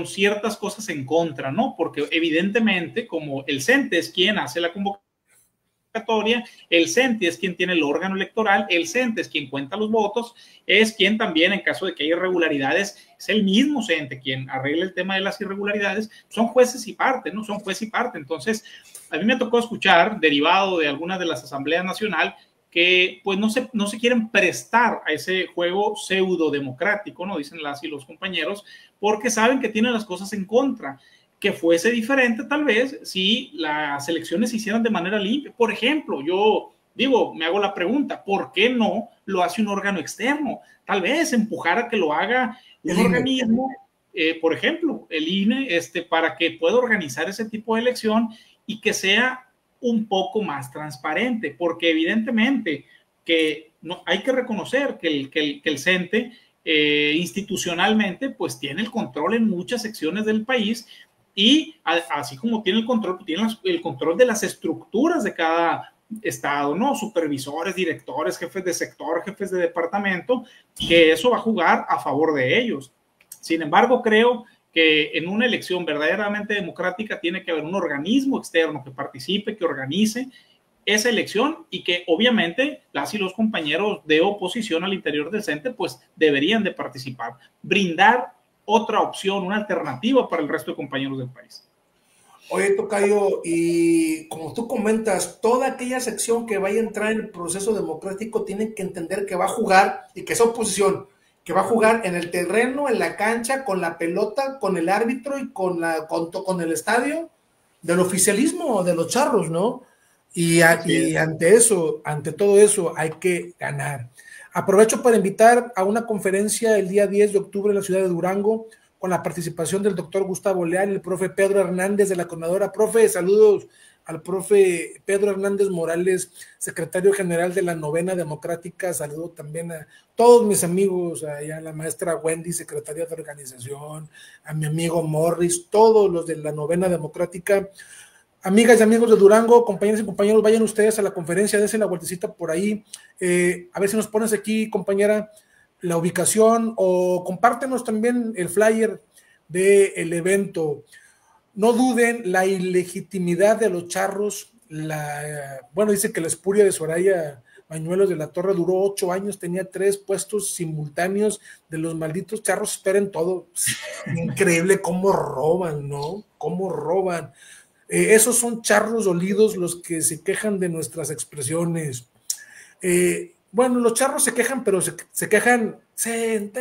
ciertas cosas en contra, ¿no? Porque evidentemente, como el CENTE es quien hace la convocatoria, el CENTE es quien tiene el órgano electoral, el CENTE es quien cuenta los votos, es quien también, en caso de que haya irregularidades, es el mismo CENTE quien arregla el tema de las irregularidades. Son jueces y parte, ¿no? Son juez y parte. Entonces, a mí me tocó escuchar, derivado de algunas de las asambleas nacionales, que pues no se quieren prestar a ese juego pseudo democrático, ¿no? Dicen las y los compañeros, porque saben que tienen las cosas en contra. Que fuese diferente tal vez si las elecciones se hicieran de manera limpia. Por ejemplo, yo digo, me hago la pregunta, ¿por qué no lo hace un órgano externo? Tal vez empujar a que lo haga un organismo, por ejemplo, el INE, para que pueda organizar ese tipo de elección y que sea un poco más transparente, porque evidentemente que no, hay que reconocer que el CENTE institucionalmente pues tiene el control en muchas secciones del país y así como tiene el control de las estructuras de cada estado, ¿no? Supervisores, directores, jefes de sector, jefes de departamento, que eso va a jugar a favor de ellos. Sin embargo, creo que en una elección verdaderamente democrática tiene que haber un organismo externo que participe, que organice esa elección y que obviamente las y los compañeros de oposición al interior del CENTE pues deberían de participar, brindar otra opción, una alternativa para el resto de compañeros del país. Oye, tocayo, y como tú comentas, toda aquella sección que vaya a entrar en el proceso democrático tiene que entender que va a jugar y que es oposición, que va a jugar en el terreno, en la cancha, con la pelota, con el árbitro y con el estadio del oficialismo de los Charros, ¿no? Y ante todo eso, hay que ganar. Aprovecho para invitar a una conferencia el día 10 de octubre en la ciudad de Durango, con la participación del doctor Gustavo Leal y el profe Pedro Hernández de la Coordinadora. Profe, saludos al profe Pedro Hernández Morales, secretario general de la Novena Democrática. Saludo también a todos mis amigos, a la maestra Wendy, secretaria de organización, a mi amigo Morris, todos los de la Novena Democrática. Amigas y amigos de Durango, compañeras y compañeros, vayan ustedes a la conferencia, dense la vueltecita por ahí. A ver si nos pones aquí, compañera, la ubicación, o compártenos también el flyer del evento. No duden la ilegitimidad de los Charros. Bueno, dice que la espuria de Soraya Bañuelos de la Torre duró 8 años, tenía 3 puestos simultáneos de los malditos Charros. Esperen todo. Increíble cómo roban, ¿no? Cómo roban. Esos son charros dolidos los que se quejan de nuestras expresiones. Bueno, los charros se quejan, pero se quejan se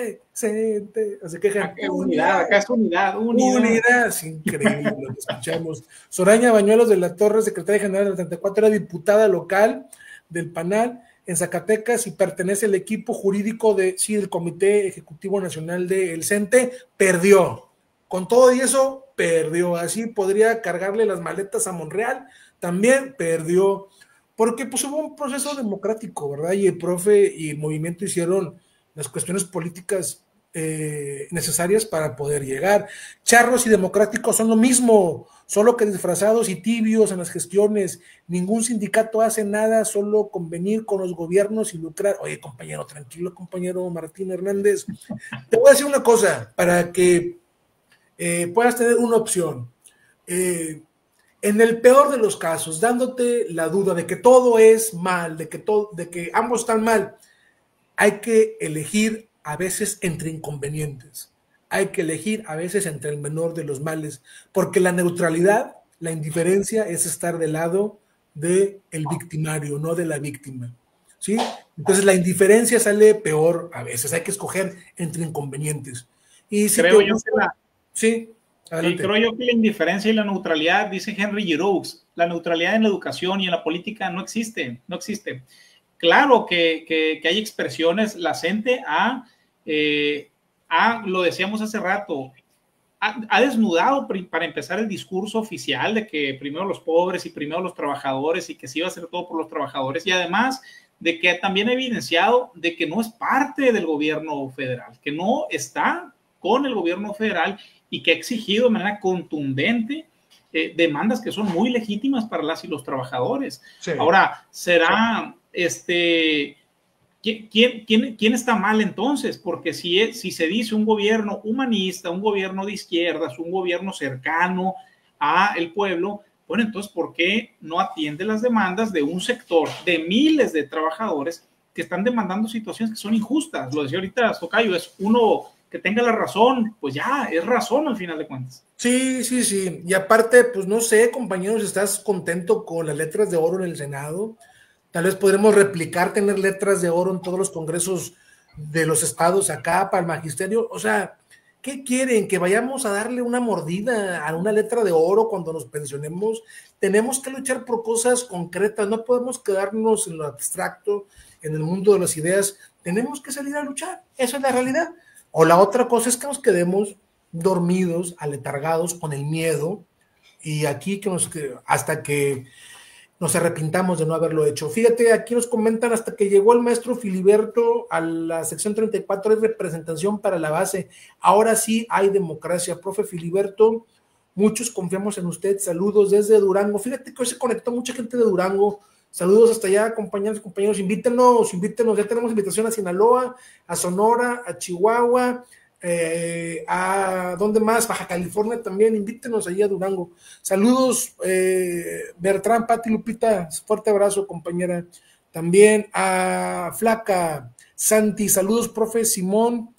quejan. Acá es unidad. Es increíble lo que escuchamos. Soraya Bañuelos de la Torre, secretaria general del 34, era diputada local del PANAL en Zacatecas y pertenece al equipo jurídico del Comité Ejecutivo Nacional del CENTE. Perdió. Con todo y eso, perdió. Así podría cargarle las maletas a Monreal. También perdió. Porque pues hubo un proceso democrático, ¿verdad? Y el profe y el movimiento hicieron las cuestiones políticas necesarias para poder llegar. Charros y democráticos son lo mismo, solo que disfrazados y tibios en las gestiones. Ningún sindicato hace nada, solo convenir con los gobiernos y lucrar. Oye, compañero, tranquilo, compañero Martín Hernández. Te voy a decir una cosa, para que puedas tener una opción. En el peor de los casos, dándote la duda de que todo es mal, de que ambos están mal, hay que elegir a veces entre inconvenientes. Hay que elegir a veces entre el menor de los males, porque la neutralidad, la indiferencia es estar del lado del victimario, no de la víctima, ¿sí? Entonces la indiferencia sale peor a veces, hay que escoger entre inconvenientes. Y si creo yo que sí. Y creo yo que la indiferencia y la neutralidad, dice Henry Giroux, la neutralidad en la educación y en la política no existe. Claro que hay expresiones, la gente lo decíamos hace rato, ha desnudado para empezar el discurso oficial de que primero los pobres y primero los trabajadores y que se iba a hacer todo por los trabajadores, y además de que también ha evidenciado de que no es parte del gobierno federal, que no está con el gobierno federal y que ha exigido de manera contundente demandas que son muy legítimas para las y los trabajadores. Sí. Ahora, será ¿quién está mal entonces? Porque si se dice un gobierno humanista, un gobierno de izquierdas, un gobierno cercano al pueblo, bueno, entonces, ¿por qué no atiende las demandas de un sector de miles de trabajadores que están demandando situaciones que son injustas? Lo decía ahorita Tocayo, es uno que tenga la razón, pues ya, es razón al final de cuentas. Sí. Y aparte, pues no sé, compañeros, ¿estás contento con las letras de oro en el Senado? Tal vez podremos replicar, tener letras de oro en todos los congresos de los estados acá para el magisterio. O sea, ¿qué quieren? ¿Que vayamos a darle una mordida a una letra de oro cuando nos pensionemos? Tenemos que luchar por cosas concretas, no podemos quedarnos en lo abstracto, en el mundo de las ideas. Tenemos que salir a luchar, esa es la realidad. O la otra cosa es que nos quedemos dormidos, aletargados, con el miedo, y aquí hasta que nos arrepintamos de no haberlo hecho. Fíjate, aquí nos comentan, hasta que llegó el maestro Filiberto a la sección 34, hay representación para la base. Ahora sí hay democracia. Profe Filiberto, muchos confiamos en usted. Saludos desde Durango. Fíjate que hoy se conectó mucha gente de Durango. Saludos hasta allá, compañeros, invítenos, ya tenemos invitación a Sinaloa, a Sonora, a Chihuahua, a ¿dónde más? Baja California también, invítenos allá a Durango. Saludos, Bertrán, Pati, Lupita, fuerte abrazo, compañera. También a Flaca, Santi, saludos, profe Simón,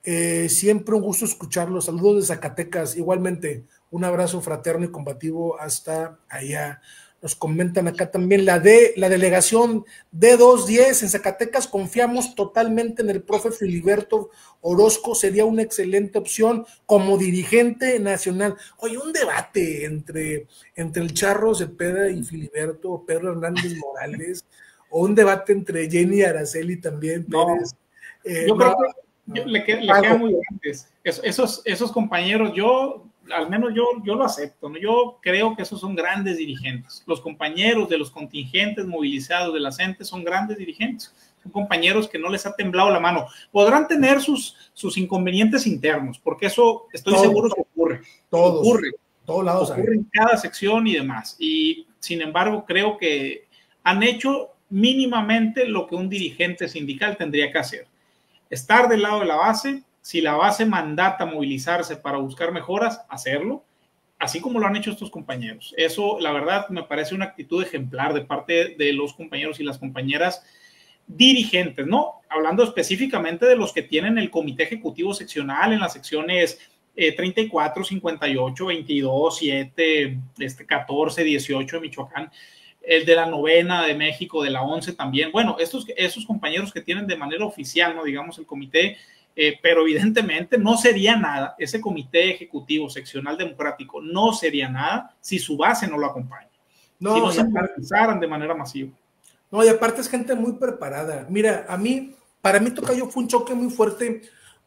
siempre un gusto escucharlos. Saludos de Zacatecas, igualmente, un abrazo fraterno y combativo hasta allá. nos comentan acá también, la delegación D210 en Zacatecas, confiamos totalmente en el profe Filiberto Orozco, sería una excelente opción como dirigente nacional. Oye, un debate entre el Charro Cepeda y Filiberto, Pedro Hernández Morales, o un debate entre Jenny Araceli también, Pérez. Yo creo que le queda muy grandes. Esos compañeros, al menos yo lo acepto, ¿no? Yo creo que esos son grandes dirigentes. Los compañeros de los contingentes movilizados de la CENTE son grandes dirigentes. Son compañeros que no les ha temblado la mano. Podrán tener sus inconvenientes internos, porque eso estoy seguro que ocurre. Ocurre en cada sección y demás. Y sin embargo, creo que han hecho mínimamente lo que un dirigente sindical tendría que hacer. Estar del lado de la base. Si la base mandata movilizarse para buscar mejoras, hacerlo, así como lo han hecho estos compañeros. Eso, la verdad, me parece una actitud ejemplar de parte de los compañeros y las compañeras dirigentes, ¿no? Hablando específicamente de los que tienen el comité ejecutivo seccional en las secciones 34, 58, 22, 7, 14, 18 de Michoacán, el de la 9ª de México, de la 11 también. Bueno, esos compañeros que tienen de manera oficial, ¿no? Digamos, el comité, pero evidentemente no sería nada, ese comité ejecutivo seccional democrático no sería nada si su base no lo acompaña, si no se movilizaran de manera masiva. No, y aparte es gente muy preparada. Mira, para mí Tocayo fue un choque muy fuerte.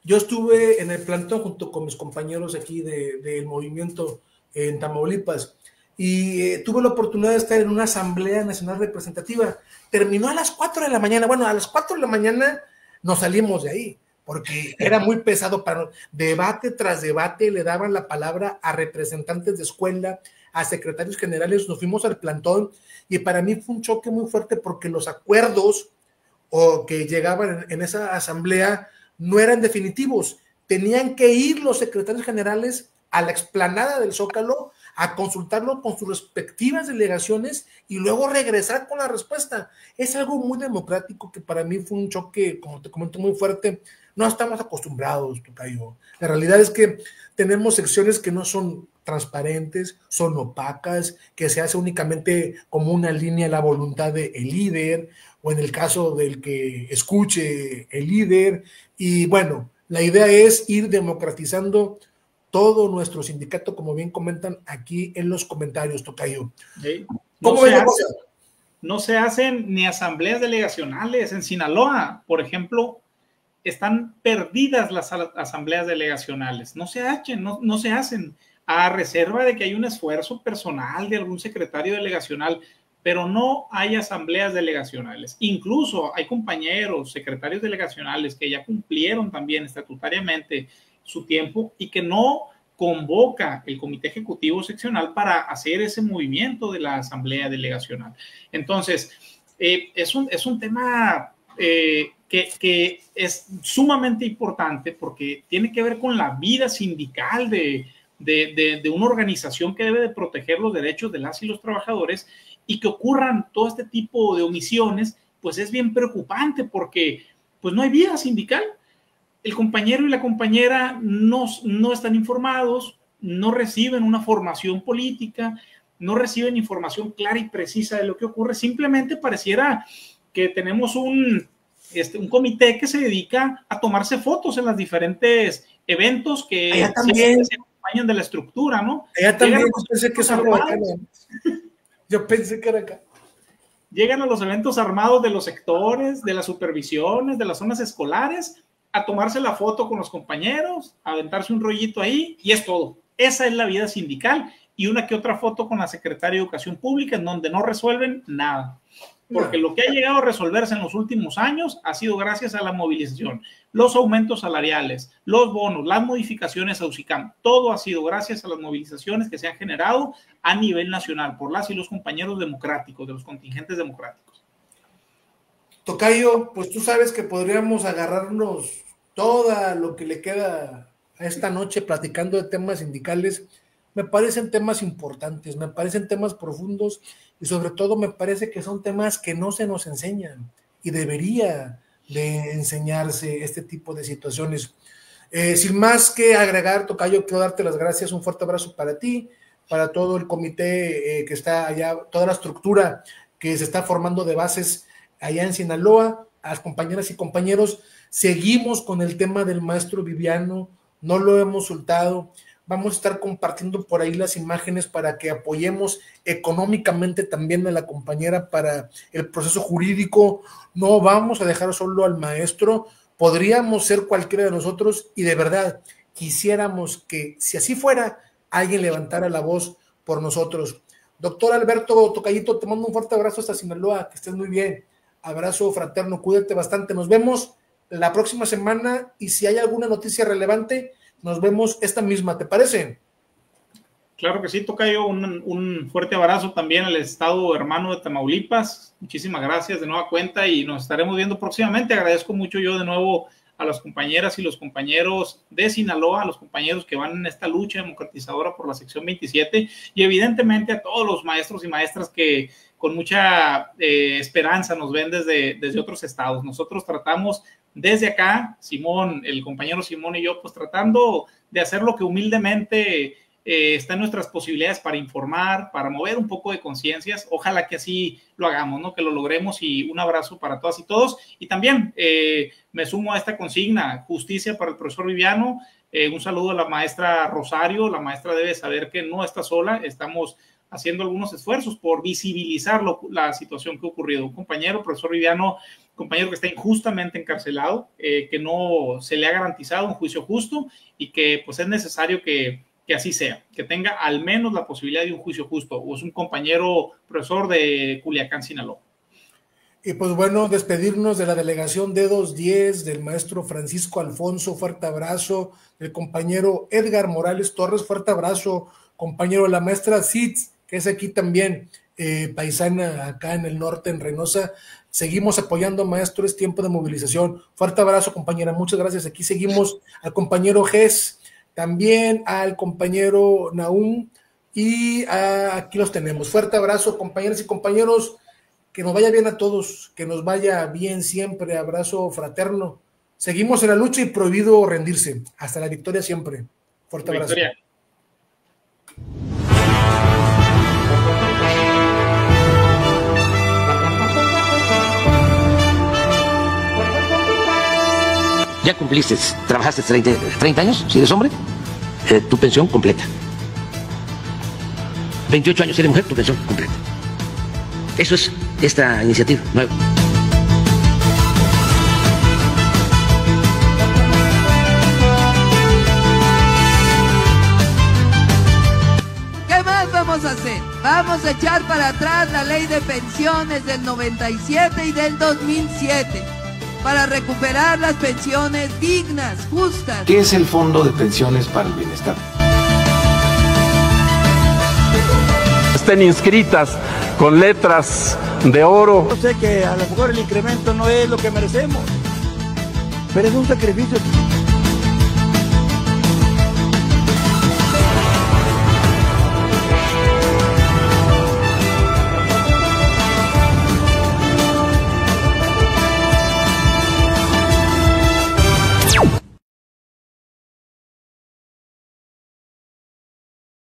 Yo estuve en el plantón junto con mis compañeros aquí del movimiento en Tamaulipas y tuve la oportunidad de estar en una asamblea nacional representativa. Terminó a las 4 de la mañana. Bueno, a las 4 de la mañana nos salimos de ahí, porque era muy pesado para debate tras debate, le daban la palabra a representantes de escuela, a secretarios generales, nos fuimos al plantón y para mí fue un choque muy fuerte porque los acuerdos que llegaban en esa asamblea no eran definitivos, tenían que ir los secretarios generales a la explanada del Zócalo a consultarlo con sus respectivas delegaciones y luego regresar con la respuesta. Es algo muy democrático que para mí fue un choque, como te comento, muy fuerte. No estamos acostumbrados, Tocayo. La realidad es que tenemos secciones que no son transparentes, son opacas, que se hace únicamente como una línea la voluntad del líder, o en el caso del que escuche el líder. Y bueno, la idea es ir democratizando todo nuestro sindicato, como bien comentan aquí en los comentarios, Tocayo. Sí. No se hacen ni asambleas delegacionales. En Sinaloa, por ejemplo, están perdidas las asambleas delegacionales. No se hacen a reserva de que hay un esfuerzo personal de algún secretario delegacional, pero no hay asambleas delegacionales. Incluso hay compañeros, secretarios delegacionales que ya cumplieron también estatutariamente su tiempo y que no convoca el comité ejecutivo seccional para hacer ese movimiento de la asamblea delegacional. Entonces, es un tema que es sumamente importante porque tiene que ver con la vida sindical de una organización que debe de proteger los derechos de las y los trabajadores, y que ocurran todo este tipo de omisiones, pues es bien preocupante porque pues no hay vida sindical. El compañero y la compañera no están informados, no reciben una formación política, no reciben información clara y precisa de lo que ocurre. Simplemente pareciera que tenemos un comité que se dedica a tomarse fotos en los diferentes eventos que se acompañan de la estructura, ¿no? Yo pensé que era acá. Llegan a los eventos armados de los sectores, de las supervisiones, de las zonas escolares, a tomarse la foto con los compañeros, a aventarse un rollito ahí, y es todo. Esa es la vida sindical, y una que otra foto con la secretaria de Educación Pública en donde no resuelven nada. Porque lo que ha llegado a resolverse en los últimos años ha sido gracias a la movilización, los aumentos salariales, los bonos, las modificaciones a UCICAM, todo ha sido gracias a las movilizaciones que se han generado a nivel nacional por las y los compañeros democráticos, de los contingentes democráticos. Tocayo, pues tú sabes que podríamos agarrarnos todo lo que le queda a esta noche platicando de temas sindicales. Me parecen temas importantes, me parecen temas profundos y sobre todo me parece que son temas que no se nos enseñan y debería de enseñarse este tipo de situaciones. Sin más que agregar, Tocayo, quiero darte las gracias, un fuerte abrazo para ti, para todo el comité que está allá, toda la estructura que se está formando de bases allá en Sinaloa, a las compañeras y compañeros. Seguimos con el tema del maestro Viviano, no lo hemos soltado. Vamos a estar compartiendo por ahí las imágenes para que apoyemos económicamente también a la compañera para el proceso jurídico. No vamos a dejar solo al maestro, podríamos ser cualquiera de nosotros y de verdad quisiéramos que, si así fuera, alguien levantara la voz por nosotros. Doctor Alberto Tocayito, te mando un fuerte abrazo hasta Sinaloa, que estés muy bien. Abrazo fraterno, cuídate bastante. Nos vemos la próxima semana y si hay alguna noticia relevante, nos vemos esta misma, ¿te parece? Claro que sí, tocayo, un fuerte abrazo también al estado hermano de Tamaulipas. Muchísimas gracias de nueva cuenta y nos estaremos viendo próximamente. Agradezco mucho yo de nuevo a las compañeras y los compañeros de Sinaloa, a los compañeros que van en esta lucha democratizadora por la sección 27 y evidentemente a todos los maestros y maestras que con mucha esperanza nos ven desde otros estados. Nosotros tratamos desde acá, Simón, el compañero Simón y yo, pues tratando de hacer lo que humildemente está en nuestras posibilidades para informar, para mover un poco de conciencias. Ojalá que así lo hagamos, ¿no? Que lo logremos y un abrazo para todas y todos. Y también me sumo a esta consigna, justicia para el profesor Viviano. Un saludo a la maestra Rosario. La maestra debe saber que no está sola. Estamos haciendo algunos esfuerzos por visibilizar la situación que ha ocurrido. Un compañero, profesor Viviano, compañero que está injustamente encarcelado, que no se le ha garantizado un juicio justo y que pues es necesario que así sea, que tenga al menos la posibilidad de un juicio justo. O es un compañero profesor de Culiacán, Sinaloa. Y pues bueno, despedirnos de la delegación D210, del maestro Francisco Alfonso, fuerte abrazo, del compañero Edgar Morales Torres, fuerte abrazo, compañero de la maestra Citz, que es aquí también, paisana acá en el norte, en Reynosa. Seguimos apoyando, maestro, es tiempo de movilización. Fuerte abrazo, compañera, muchas gracias. Aquí seguimos al compañero Gess, también al compañero Nahum, y aquí los tenemos. Fuerte abrazo, compañeras y compañeros, que nos vaya bien a todos, que nos vaya bien siempre, abrazo fraterno. Seguimos en la lucha y prohibido rendirse. Hasta la victoria siempre. Fuerte abrazo. Victoria. Ya cumpliste, trabajaste 30 años, si eres hombre, tu pensión completa. 28 años si eres mujer, tu pensión completa. Eso es esta iniciativa nueva. ¿Qué más vamos a hacer? Vamos a echar para atrás la ley de pensiones del 97 y del 2007. Para recuperar las pensiones dignas, justas. ¿Qué es el Fondo de Pensiones para el Bienestar? Estén inscritas con letras de oro. Yo sé que a lo mejor el incremento no es lo que merecemos, pero es un sacrificio.